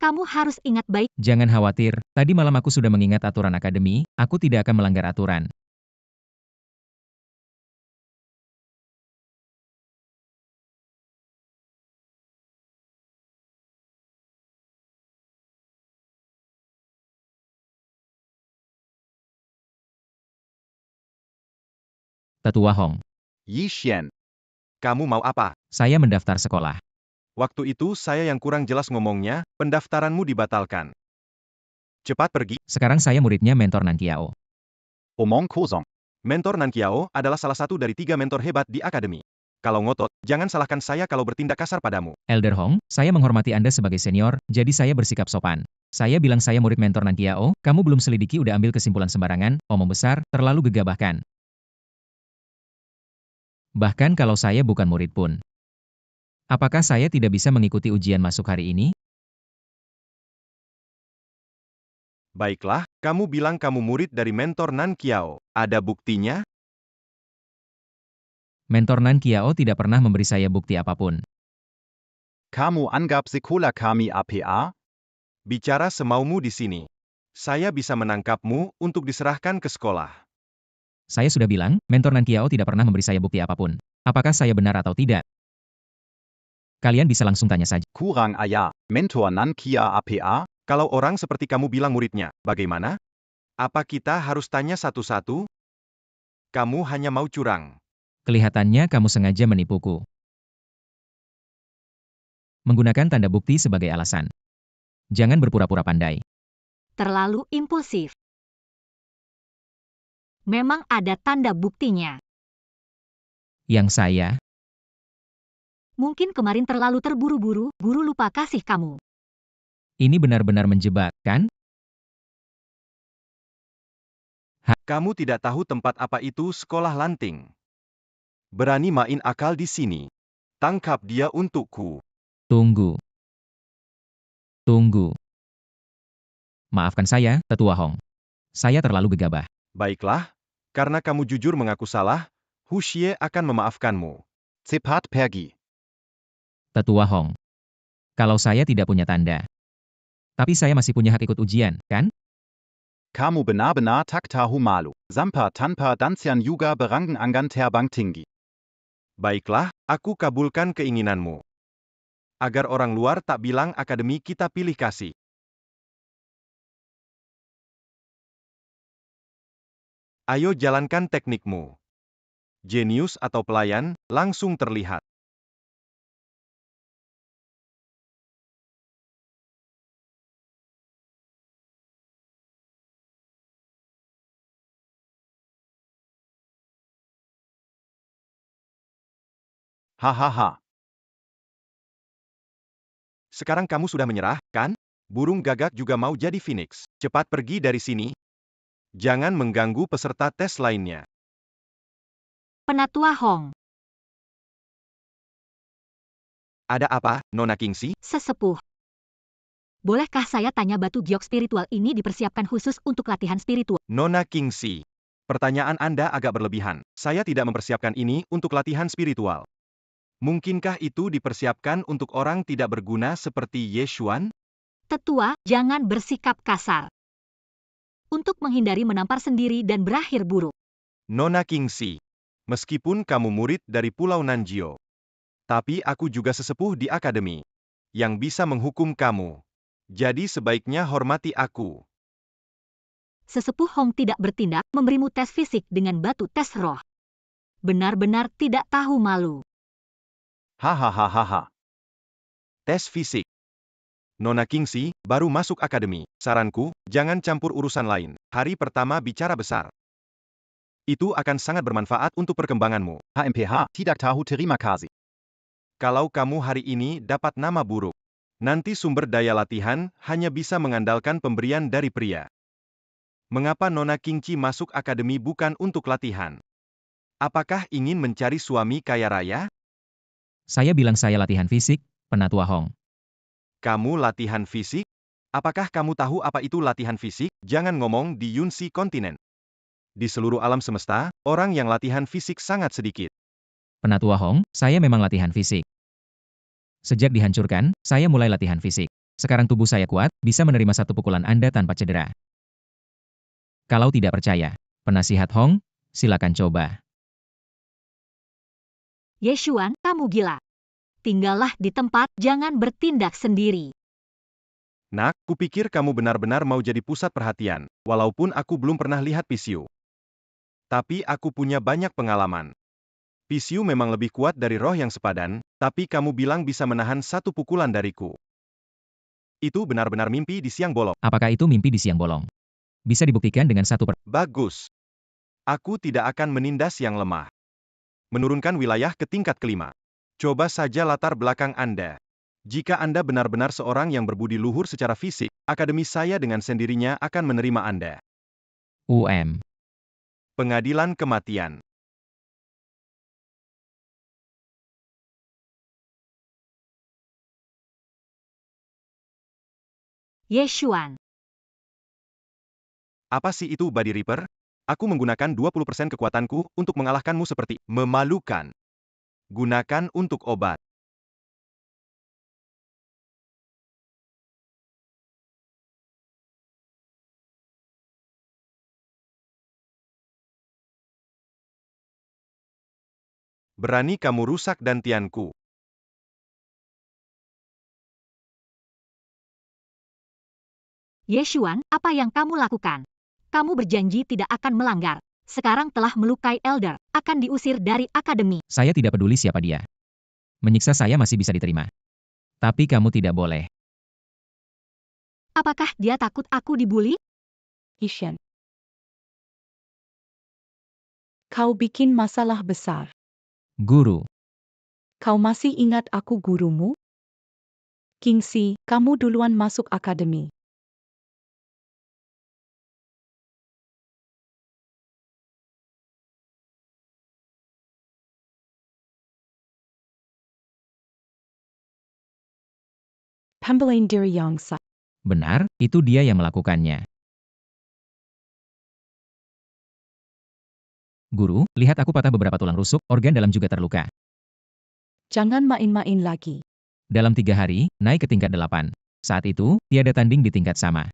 Kamu harus ingat baik. Jangan khawatir, tadi malam aku sudah mengingat aturan akademi, aku tidak akan melanggar aturan. Tetua Hong, Yi Xian. Kamu mau apa? saya mendaftar sekolah. Waktu itu saya yang kurang jelas ngomongnya, pendaftaranmu dibatalkan. Cepat pergi. Sekarang saya muridnya mentor Nan Kiao. Omong kosong. Mentor Nan Kiao adalah salah satu dari 3 mentor hebat di akademi. Kalau ngotot, jangan salahkan saya kalau bertindak kasar padamu. Elder Hong, saya menghormati Anda sebagai senior, jadi saya bersikap sopan. Saya bilang saya murid mentor Nan Kiao, kamu belum selidiki udah ambil kesimpulan sembarangan, omong besar, terlalu gegabahkan. Bahkan kalau saya bukan murid pun. Apakah saya tidak bisa mengikuti ujian masuk hari ini? Baiklah, kamu bilang kamu murid dari mentor Nan Kiao. Ada buktinya? Mentor Nan Kiao tidak pernah memberi saya bukti apapun. Kamu anggap sekolah kami APA? Bicara semaumu di sini. Saya bisa menangkapmu untuk diserahkan ke sekolah. Saya sudah bilang, mentor Nan Kiao tidak pernah memberi saya bukti apapun. Apakah saya benar atau tidak? Kalian bisa langsung tanya saja. Kurang ayah, mentor Nan Kia APA? Kalau orang seperti kamu bilang muridnya, bagaimana? Apa kita harus tanya satu-satu? Kamu hanya mau curang. Kelihatannya kamu sengaja menipuku. Menggunakan tanda bukti sebagai alasan. Jangan berpura-pura pandai. Terlalu impulsif. Memang ada tanda buktinya. Yang saya, Mungkin kemarin terlalu terburu-buru, guru lupa kasih kamu. ini benar-benar menjebak, kan? Kamu tidak tahu tempat apa itu sekolah lanting. Berani main akal di sini. Tangkap dia untukku. Tunggu. Tunggu. Maafkan saya, Tetua Hong. Saya terlalu gegabah. Baiklah, karena kamu jujur mengaku salah, Hu Xie akan memaafkanmu. Cepat pergi. Tetua Hong. Kalau saya tidak punya tanda. Tapi saya masih punya hak ikut ujian, kan? Kamu benar-benar tak tahu malu. Sampai tanpa dansian juga berangan anggan terbang tinggi. Baiklah, aku kabulkan keinginanmu. Agar orang luar tak bilang akademi kita pilih kasih. Ayo jalankan teknikmu. Jenius atau pelayan, langsung terlihat. Hahaha. Sekarang kamu sudah menyerah, kan? Burung gagak juga mau jadi Phoenix. Cepat pergi dari sini. Jangan mengganggu peserta tes lainnya. Penatua Hong, Ada apa, Nona Kingxi? sesepuh. Bolehkah saya tanya batu giok spiritual ini dipersiapkan khusus untuk latihan spiritual? Nona Kingxi. Pertanyaan Anda agak berlebihan. Saya tidak mempersiapkan ini untuk latihan spiritual. Mungkinkah itu dipersiapkan untuk orang tidak berguna seperti Yeshuan? Tetua, jangan bersikap kasar. Untuk menghindari menampar sendiri dan berakhir buruk. Nona Kingxi. Meskipun kamu murid dari Pulau Nanjio. Tapi aku juga sesepuh di akademi. Yang bisa menghukum kamu. Jadi sebaiknya hormati aku. Sesepuh Hong tidak bertindak memberimu tes fisik dengan batu tes roh. Benar-benar tidak tahu malu. Hahaha. Tes fisik. Nona Kingxi, baru masuk akademi. Saranku, jangan campur urusan lain. Hari pertama bicara besar. Itu akan sangat bermanfaat untuk perkembanganmu. HMPH, tidak tahu terima kasih. Kalau kamu hari ini dapat nama buruk, nanti sumber daya latihan hanya bisa mengandalkan pemberian dari pria. Mengapa Nona Kingxi masuk akademi bukan untuk latihan? Apakah ingin mencari suami kaya raya? Saya bilang saya latihan fisik, Penatua Hong. Kamu latihan fisik? Apakah kamu tahu apa itu latihan fisik? Jangan ngomong di Yunsi kontinen. Di seluruh alam semesta, orang yang latihan fisik sangat sedikit. Penatua Hong, saya memang latihan fisik. Sejak dihancurkan, saya mulai latihan fisik. Sekarang tubuh saya kuat, bisa menerima satu pukulan Anda tanpa cedera. Kalau tidak percaya, penasihat Hong, silakan coba. Ye Xuan, kamu gila. Tinggallah di tempat, jangan bertindak sendiri. Nak, kupikir kamu benar-benar mau jadi pusat perhatian, walaupun aku belum pernah lihat Pisiu. Tapi aku punya banyak pengalaman. Pisiu memang lebih kuat dari roh yang sepadan, tapi kamu bilang bisa menahan satu pukulan dariku. Itu benar-benar mimpi di siang bolong. Apakah itu mimpi di siang bolong? Bisa dibuktikan dengan Bagus. Aku tidak akan menindas yang lemah. Menurunkan wilayah ke tingkat kelima. Coba saja latar belakang Anda. Jika Anda benar-benar seorang yang berbudi luhur secara fisik, akademi saya dengan sendirinya akan menerima Anda. Pengadilan kematian. Ye Xuan, Apa sih itu Body Reaper? Aku menggunakan 20% kekuatanku untuk mengalahkanmu seperti memalukan. Gunakan untuk obat. Berani kamu rusak dantianku. Ye Xuan, apa yang kamu lakukan? Kamu berjanji tidak akan melanggar. Sekarang telah melukai Elder, akan diusir dari akademi. Saya tidak peduli siapa dia. Menyiksa saya masih bisa diterima. Tapi kamu tidak boleh. Apakah dia takut aku dibully? Ishan. Kau bikin masalah besar. Guru, Kau masih ingat aku gurumu? Kingxi, kamu duluan masuk akademi. Pembelain diri yang sah. benar, itu dia yang melakukannya. Guru, lihat aku patah beberapa tulang rusuk, organ dalam juga terluka. Jangan main-main lagi. Dalam 3 hari, naik ke tingkat 8. Saat itu, tiada tanding di tingkat sama.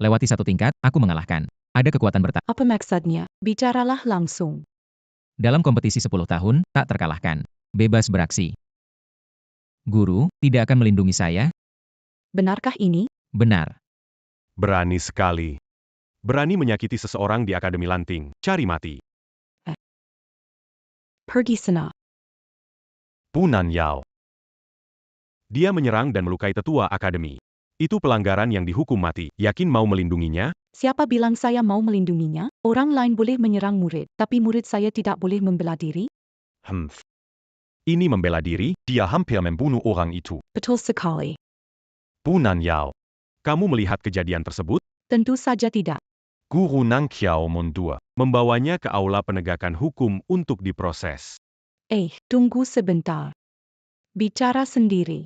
Lewati satu tingkat, aku mengalahkan. Ada kekuatan Apa maksudnya? Bicaralah langsung. dalam kompetisi 10 tahun, tak terkalahkan. Bebas beraksi. Guru, tidak akan melindungi saya? Benarkah ini? Benar. Berani sekali. Berani menyakiti seseorang di Akademi Lanting. Cari mati. Pergi sana. Punan Yao. Dia menyerang dan melukai tetua Akademi. Itu pelanggaran yang dihukum mati. Yakin mau melindunginya? Siapa bilang saya mau melindunginya? Orang lain boleh menyerang murid, tapi murid saya tidak boleh membela diri? Ini membela diri, dia hampir membunuh orang itu. Betul sekali. Punan Yao. Kamu melihat kejadian tersebut? Tentu saja tidak. Guru Nangqiao Mondua membawanya ke aula penegakan hukum untuk diproses. Tunggu sebentar. Bicara sendiri.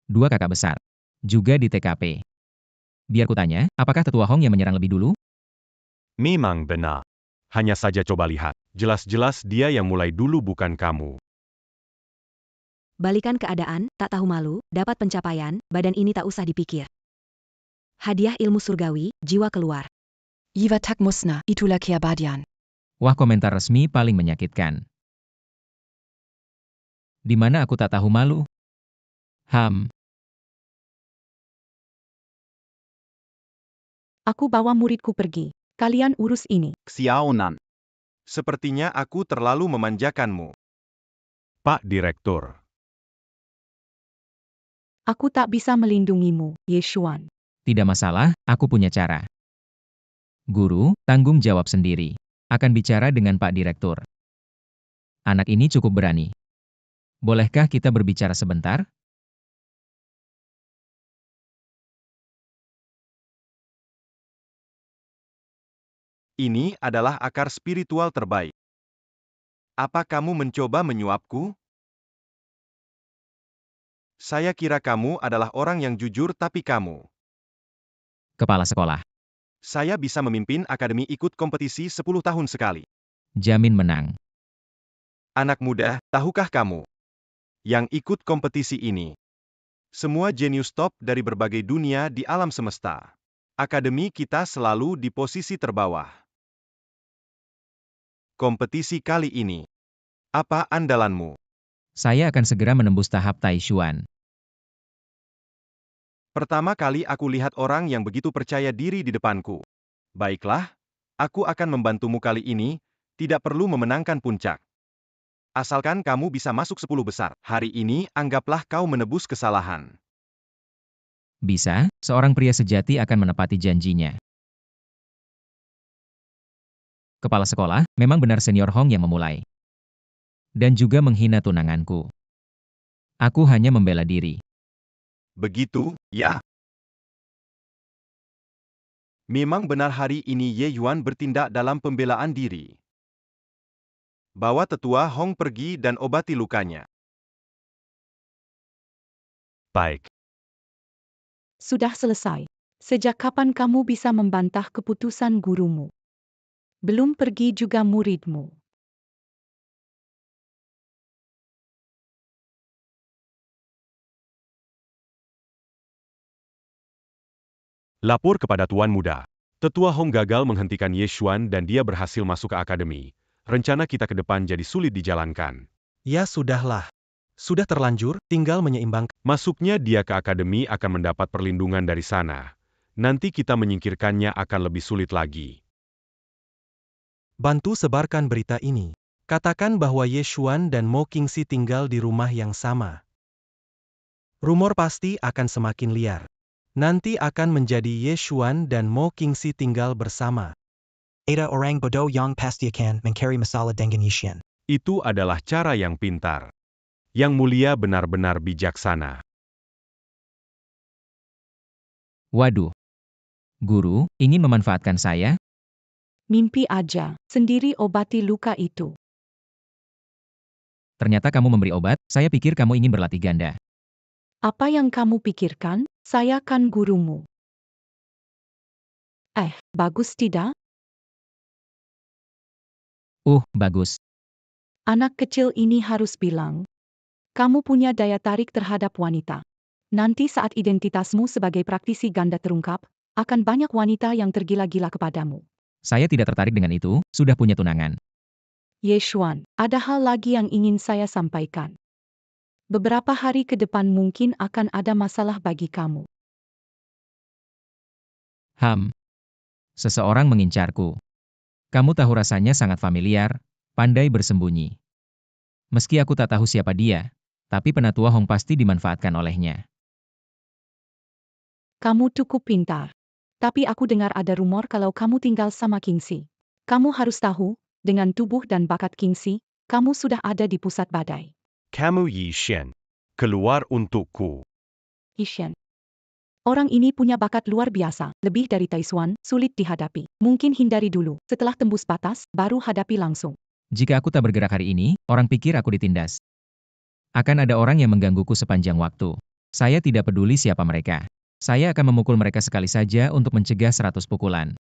2 kakak besar. Juga di TKP. Biar kutanya, apakah tetua Hong yang menyerang lebih dulu? Memang benar. Hanya saja coba lihat. Jelas-jelas dia yang mulai dulu bukan kamu. Balikan keadaan, tak tahu malu, dapat pencapaian, badan ini tak usah dipikir. Hadiah ilmu surgawi, jiwa keluar. Iwa tak musna, itulah Badian. Wah, komentar resmi paling menyakitkan. Di mana aku tak tahu malu? Aku bawa muridku pergi. Kalian urus ini. Xiaonan. Sepertinya aku terlalu memanjakanmu. Pak Direktur. Aku tak bisa melindungimu, Ye Xuan. Tidak masalah, aku punya cara. Guru, tanggung jawab sendiri. Akan bicara dengan Pak Direktur. Anak ini cukup berani. Bolehkah kita berbicara sebentar? Ini adalah akar spiritual terbaik. Apa kamu mencoba menyuapku? Saya kira kamu adalah orang yang jujur tapi kamu. Kepala sekolah. Saya bisa memimpin akademi ikut kompetisi 10 tahun sekali. Jamin menang. Anak muda, tahukah kamu yang ikut kompetisi ini? Semua jenius top dari berbagai dunia di alam semesta. Akademi kita selalu di posisi terbawah. Kompetisi kali ini, apa andalanmu? Saya akan segera menembus tahap Taishuan. Pertama kali aku lihat orang yang begitu percaya diri di depanku. Baiklah, aku akan membantumu kali ini, tidak perlu memenangkan puncak. Asalkan kamu bisa masuk 10 besar. Hari ini, anggaplah kau menebus kesalahan. Bisa, seorang pria sejati akan menepati janjinya. Kepala sekolah, memang benar senior Hong yang memulai. Dan juga menghina tunanganku. Aku hanya membela diri. Begitu, ya. Memang benar hari ini Ye Yuan bertindak dalam pembelaan diri. Bawa tetua Hong pergi dan obati lukanya. Baik. Sudah selesai. Sejak kapan kamu bisa membantah keputusan gurumu? Belum pergi juga muridmu. Lapor kepada Tuan Muda. Tetua Hong gagal menghentikan Ye Xuan dan dia berhasil masuk ke akademi. Rencana kita ke depan jadi sulit dijalankan. Ya sudahlah. Sudah terlanjur, tinggal menyeimbangkan. Masuknya dia ke akademi akan mendapat perlindungan dari sana. Nanti kita menyingkirkannya akan lebih sulit lagi. Bantu sebarkan berita ini. Katakan bahwa Ye Xuan dan Mo Qingxi tinggal di rumah yang sama. Rumor pasti akan semakin liar. Nanti akan menjadi Ye Xuan dan Mo Qingxi tinggal bersama. Ada orang bodoh yang pasti akan mencari masalah dengan Yishan. Itu adalah cara yang pintar. Yang mulia benar-benar bijaksana. Waduh. Guru, ingin memanfaatkan saya? Mimpi aja, sendiri obati luka itu. Ternyata kamu memberi obat, saya pikir kamu ingin berlatih ganda. Apa yang kamu pikirkan? Saya kan gurumu. Bagus tidak? Bagus. Anak kecil ini harus bilang, kamu punya daya tarik terhadap wanita. Nanti saat identitasmu sebagai praktisi ganda terungkap, akan banyak wanita yang tergila-gila kepadamu. Saya tidak tertarik dengan itu, sudah punya tunangan. Ye Xuan, ada hal lagi yang ingin saya sampaikan. Beberapa hari ke depan mungkin akan ada masalah bagi kamu. Seseorang mengincarku. Kamu tahu rasanya sangat familiar, pandai bersembunyi. Meski aku tak tahu siapa dia, tapi penatua Hong pasti dimanfaatkan olehnya. Kamu cukup pintar. Tapi aku dengar ada rumor kalau kamu tinggal sama Qingxi. Kamu harus tahu, dengan tubuh dan bakat Qingxi, kamu sudah ada di pusat badai. Kamu Yishan. Keluar untukku. Yishan. Orang ini punya bakat luar biasa, lebih dari Taishuan, sulit dihadapi. Mungkin hindari dulu, setelah tembus batas, baru hadapi langsung. Jika aku tak bergerak hari ini, orang pikir aku ditindas. Akan ada orang yang menggangguku sepanjang waktu. Saya tidak peduli siapa mereka. Saya akan memukul mereka sekali saja untuk mencegah 100 pukulan.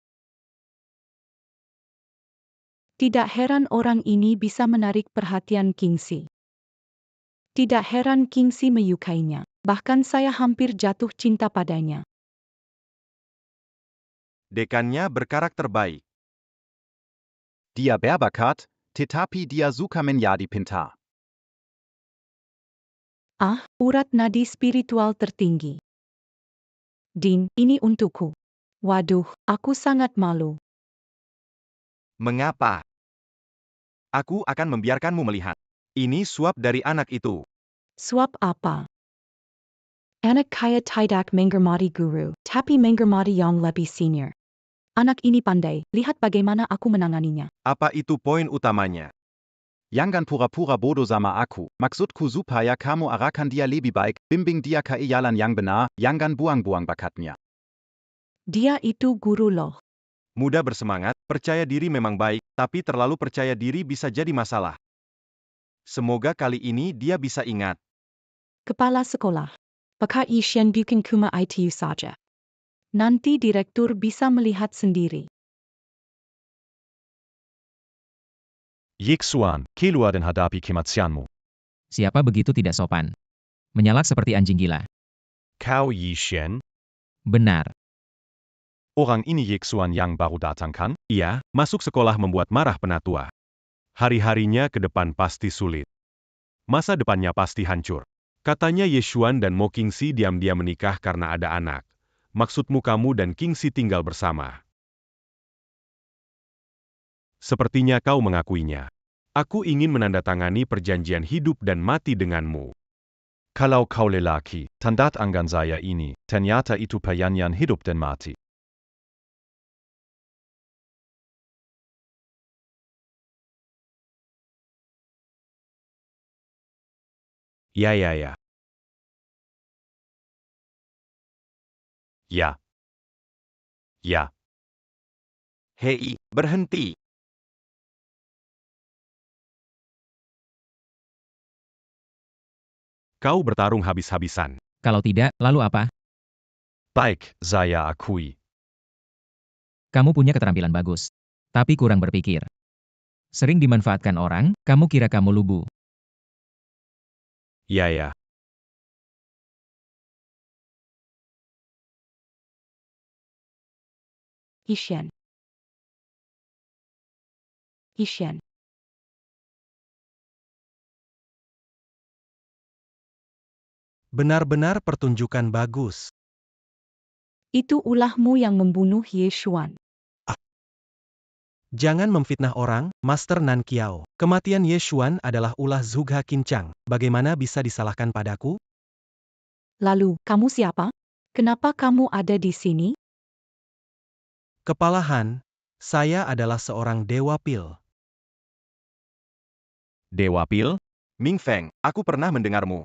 Tidak heran orang ini bisa menarik perhatian Qingxi. Tidak heran Qingxi menyukainya. Bahkan saya hampir jatuh cinta padanya. Dekannya berkarakter baik. Dia berbakat, tetapi dia suka menjadi pintar. Urat nadi spiritual tertinggi. Din, ini untukku. Waduh, aku sangat malu. Mengapa? Aku akan membiarkanmu melihat. Ini suap dari anak itu. Suap apa? Anak kaya tidak menghormati guru, tapi menghormati yang lebih senior. Anak ini pandai, lihat bagaimana aku menanganinya. Apa itu poin utamanya? Jangan pura-pura bodoh sama aku. Maksudku supaya kamu arahkan dia lebih baik, bimbing dia ke jalan yang benar, jangan buang-buang bakatnya. Dia itu guru loh. Muda bersemangat, percaya diri memang baik, tapi terlalu percaya diri bisa jadi masalah. Semoga kali ini dia bisa ingat. Kepala sekolah. Bakat Yishan bukan cuma itu saja. Nanti direktur bisa melihat sendiri. Yixuan, keluar dan hadapi kematianmu. Siapa begitu tidak sopan? Menyalak seperti anjing gila. Kau Yishen? Benar. Orang ini Yixuan yang baru datang kan? Iya, masuk sekolah membuat marah penatua. Hari-harinya ke depan pasti sulit. Masa depannya pasti hancur. Katanya Yeshuan dan Mo Qingxi diam-diam menikah karena ada anak. Maksudmu kamu dan Qingxi tinggal bersama. Sepertinya kau mengakuinya. Aku ingin menandatangani perjanjian hidup dan mati denganmu. Kalau kau lelaki, tandat anggan saya ini, ternyata itu perjanjian hidup dan mati. Ya. Ya. Ya. Hei, berhenti. Kau bertarung habis-habisan. Kalau tidak, lalu apa? Baik, saya akui. Kamu punya keterampilan bagus. Tapi kurang berpikir. Sering dimanfaatkan orang, kamu kira kamu lugu. Ya. Yishen. Yishen. Benar-benar pertunjukan bagus. Itu ulahmu yang membunuh Yeshuan. Jangan memfitnah orang, Master Nan Qiao. Kematian Yeshuan adalah ulah Zhuge Qinchang. Bagaimana bisa disalahkan padaku? Lalu, kamu siapa? Kenapa kamu ada di sini? Kepala Han, saya adalah seorang Dewa Pil. Dewa Pil? Ming Feng, aku pernah mendengarmu.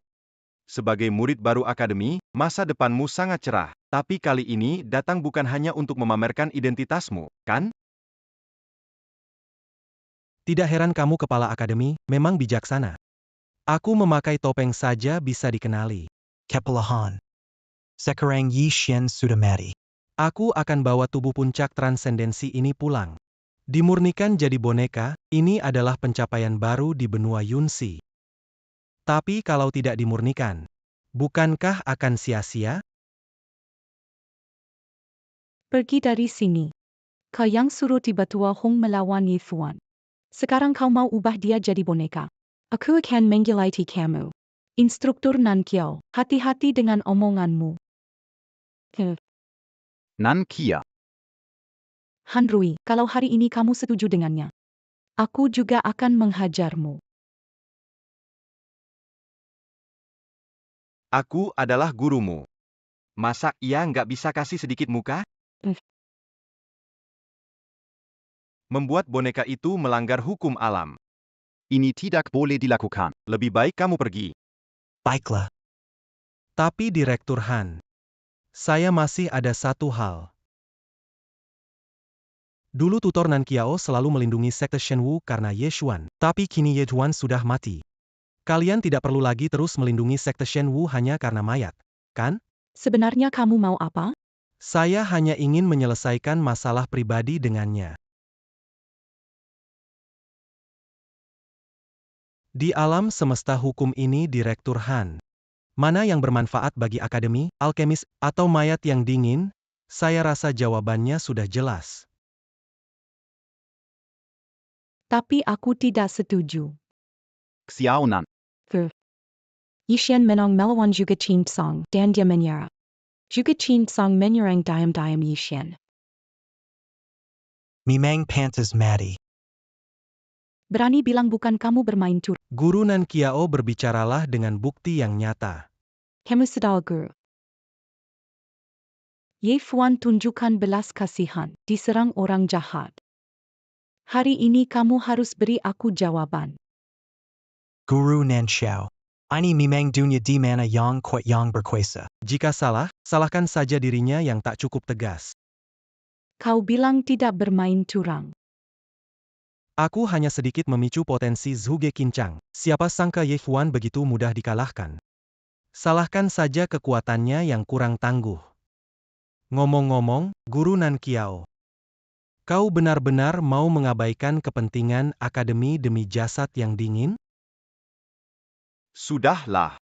Sebagai murid baru akademi, masa depanmu sangat cerah. Tapi kali ini datang bukan hanya untuk memamerkan identitasmu, kan? Tidak heran kamu kepala akademi, memang bijaksana. Aku memakai topeng saja bisa dikenali. Kepala Han. Sekarang Yishen sudah mati. Aku akan bawa tubuh puncak transendensi ini pulang. Dimurnikan jadi boneka, ini adalah pencapaian baru di benua Yunxi. Tapi kalau tidak dimurnikan, bukankah akan sia-sia? Pergi dari sini. Kau yang suruh tiba-tiba Hong melawan Yithuan. Sekarang kau mau ubah dia jadi boneka. Aku akan menggilati kamu. Instruktur Nan Qiao, hati-hati dengan omonganmu. Nan Kia. Han Rui, kalau hari ini kamu setuju dengannya, aku juga akan menghajarmu. Aku adalah gurumu. Masa ia nggak bisa kasih sedikit muka? Membuat boneka itu melanggar hukum alam. Ini tidak boleh dilakukan. Lebih baik kamu pergi. Baiklah. Tapi Direktur Han, saya masih ada satu hal. Dulu tutor Nan Qiao selalu melindungi sekte Shenwu karena Yeshuan, tapi kini Yeshuan sudah mati. Kalian tidak perlu lagi terus melindungi sekte Shenwu hanya karena mayat, kan? Sebenarnya kamu mau apa? Saya hanya ingin menyelesaikan masalah pribadi dengannya. Di alam semesta hukum ini Direktur Han, mana yang bermanfaat bagi akademi, alkemis, atau mayat yang dingin? Saya rasa jawabannya sudah jelas. Tapi aku tidak setuju. Xiao Nan. Yishen menang melawan Zhuge Qinchang dan dia menyerah. Zhuge Qinchang menyerang diam-diam Yishen. Memang pantas mati. Berani bilang bukan kamu bermain curang. Guru Nan Qiao berbicaralah dengan bukti yang nyata. Kamu sedal guru. Ye Fuan tunjukkan belas kasihan, diserang orang jahat. Hari ini kamu harus beri aku jawaban. Guru Nan Xiao. Ini memang dunia di mana yang kuat yang berkuasa. Jika salah, salahkan saja dirinya yang tak cukup tegas. Kau bilang tidak bermain curang. Aku hanya sedikit memicu potensi Zhuge Qinchang. Siapa sangka Ye Fuan begitu mudah dikalahkan. Salahkan saja kekuatannya yang kurang tangguh. Ngomong-ngomong, Guru Nankiao, kau benar-benar mau mengabaikan kepentingan akademi demi jasad yang dingin? Sudahlah.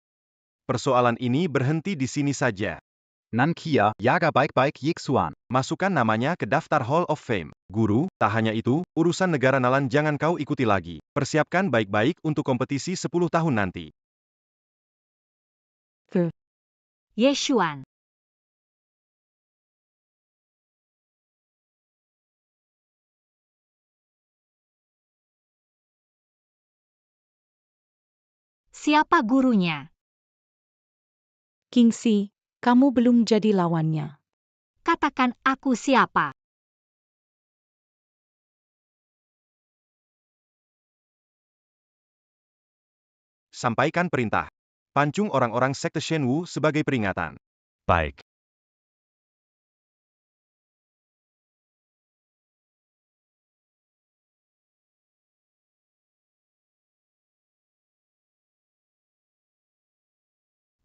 Persoalan ini berhenti di sini saja. Nankia, Jaga baik-baik Yixuan. Masukkan namanya ke daftar Hall of Fame. Guru, tak hanya itu, urusan negara Nalan jangan kau ikuti lagi. Persiapkan baik-baik untuk kompetisi 10 tahun nanti. Ye Xuan. Siapa gurunya? Kingxi, kamu belum jadi lawannya. Katakan aku siapa. Sampaikan perintah. Pancung orang-orang Sekte Shenwu sebagai peringatan. Baik.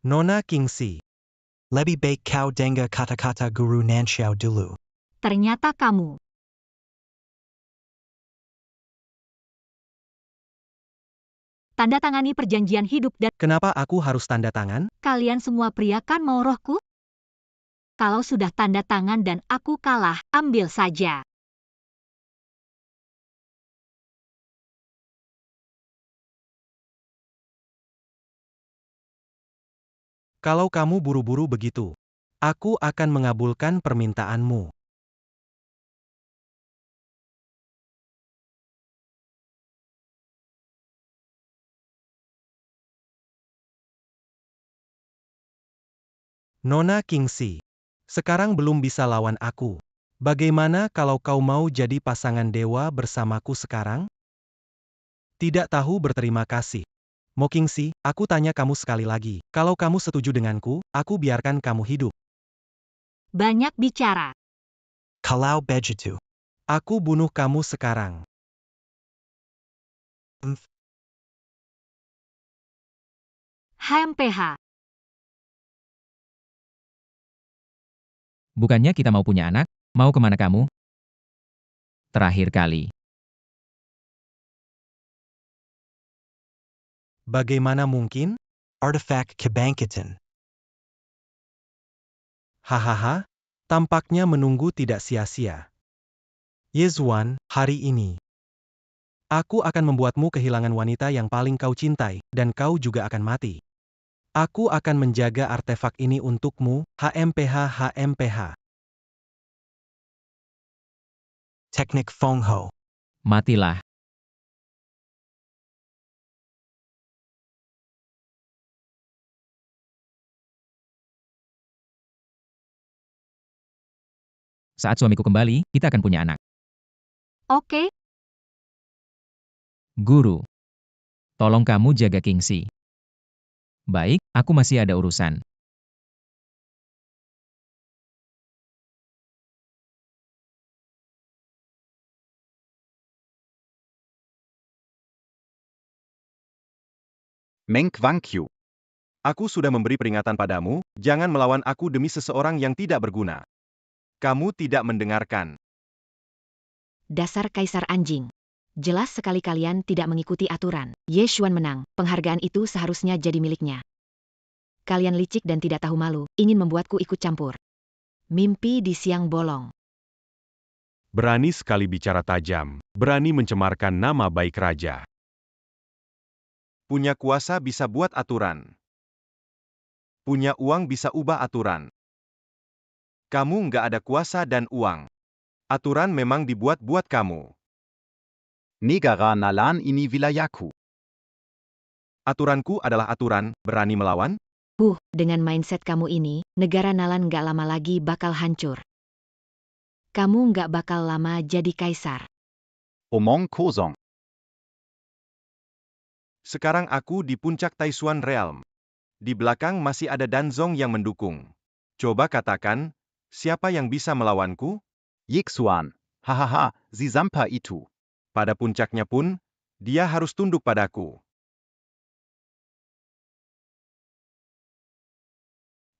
Nona Kingxi. Lebih baik kau dengar kata-kata Guru Nanxiao dulu. Ternyata kamu. Tanda tangani perjanjian hidup dan Kenapa aku harus tanda tangan? kalian semua pria kan mau rohku? Kalau sudah tanda tangan dan aku kalah, ambil saja. Kalau kamu buru-buru begitu, aku akan mengabulkan permintaanmu. Nona Kingxi, sekarang belum bisa lawan aku. Bagaimana kalau kau mau jadi pasangan dewa bersamaku sekarang? Tidak tahu berterima kasih. Mo Kingxi, aku tanya kamu sekali lagi. Kalau kamu setuju denganku, aku biarkan kamu hidup. Banyak bicara. Kalau begitu. Aku bunuh kamu sekarang. HMPH. Bukannya kita mau punya anak? Mau kemana kamu? Terakhir kali. Bagaimana mungkin? Artifact kebangkitan. Hahaha, tampaknya menunggu tidak sia-sia. Yezuan, hari ini, aku akan membuatmu kehilangan wanita yang paling kau cintai, dan kau juga akan mati. Aku akan menjaga artefak ini untukmu, HMPH. Teknik Feng Ho. Matilah. Saat suamiku kembali, kita akan punya anak. Oke, Guru. Tolong kamu jaga Kingxi. Baik, aku masih ada urusan. Meng Quangqiu. Aku sudah memberi peringatan padamu, jangan melawan aku demi seseorang yang tidak berguna. Kamu tidak mendengarkan. Dasar kaisar anjing. Jelas sekali kalian tidak mengikuti aturan. Ye Xuan menang, penghargaan itu seharusnya jadi miliknya. Kalian licik dan tidak tahu malu, ingin membuatku ikut campur. Mimpi di siang bolong. Berani sekali bicara tajam, berani mencemarkan nama baik raja. Punya kuasa bisa buat aturan. Punya uang bisa ubah aturan. Kamu nggak ada kuasa dan uang. Aturan memang dibuat-buat kamu. Negara Nalan ini wilayahku. Aturanku adalah aturan, berani melawan? Dengan mindset kamu ini, negara Nalan nggak lama lagi bakal hancur. Kamu nggak bakal lama jadi kaisar. Omong kosong. Sekarang aku di puncak Taishuan Realm. Di belakang masih ada Danzong yang mendukung. Coba katakan, siapa yang bisa melawanku? Yixuan. Hahaha, si Zampa itu. Pada puncaknya pun, dia harus tunduk padaku.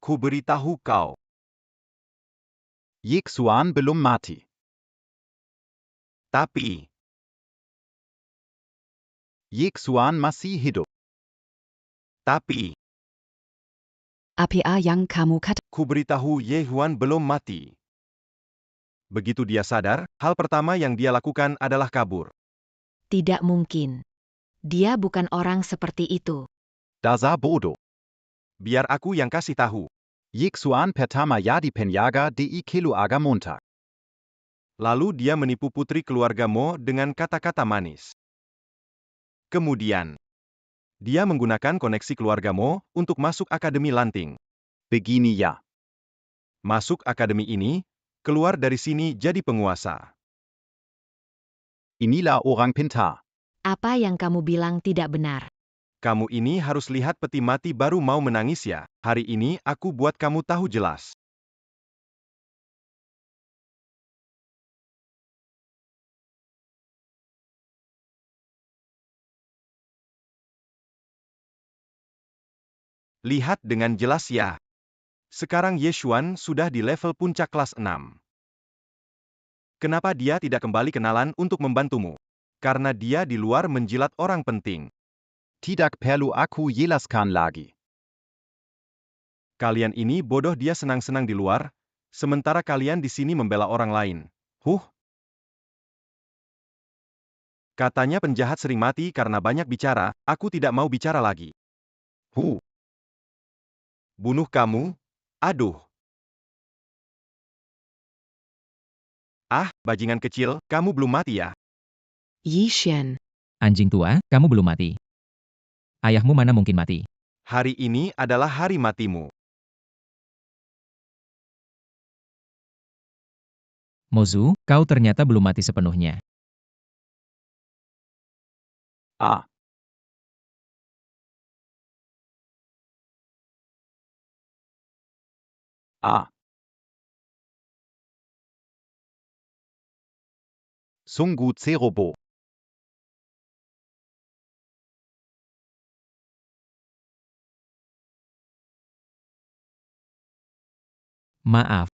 Ku beritahu kau. Yixuan belum mati. Tapi, Yixuan masih hidup. tapi, Apa yang kamu katakan? ku beritahu Ye Huan belum mati. Begitu dia sadar, hal pertama yang dia lakukan adalah kabur. Tidak mungkin. Dia bukan orang seperti itu. Dasar bodoh. Biar aku yang kasih tahu. Yixuan pertama jadi penjaga di Kelu Aga Montag. Lalu dia menipu putri keluarga Mo dengan kata-kata manis. Kemudian, dia menggunakan koneksi keluarga Mo untuk masuk Akademi Lanting. Begini ya. Masuk akademi ini, keluar dari sini jadi penguasa. Inilah orang pintar. Apa yang kamu bilang tidak benar. Kamu ini harus lihat peti mati baru mau menangis ya. Hari ini aku buat kamu tahu jelas. Lihat dengan jelas ya. Sekarang Ye Xuan sudah di level puncak kelas 6. Kenapa dia tidak kembali kenalan untuk membantumu? Karena dia di luar menjilat orang penting. Tidak perlu aku jelaskan lagi. Kalian ini bodoh, dia senang-senang di luar, sementara kalian di sini membela orang lain. Katanya penjahat sering mati karena banyak bicara, aku tidak mau bicara lagi. Bunuh kamu? Aduh. Ah, bajingan kecil, kamu belum mati ya? Yishan. Anjing tua, kamu belum mati. Ayahmu mana mungkin mati? Hari ini adalah hari matimu. Mozu, kau ternyata belum mati sepenuhnya. Ah. Ah. Sungguh ceroboh. Maaf.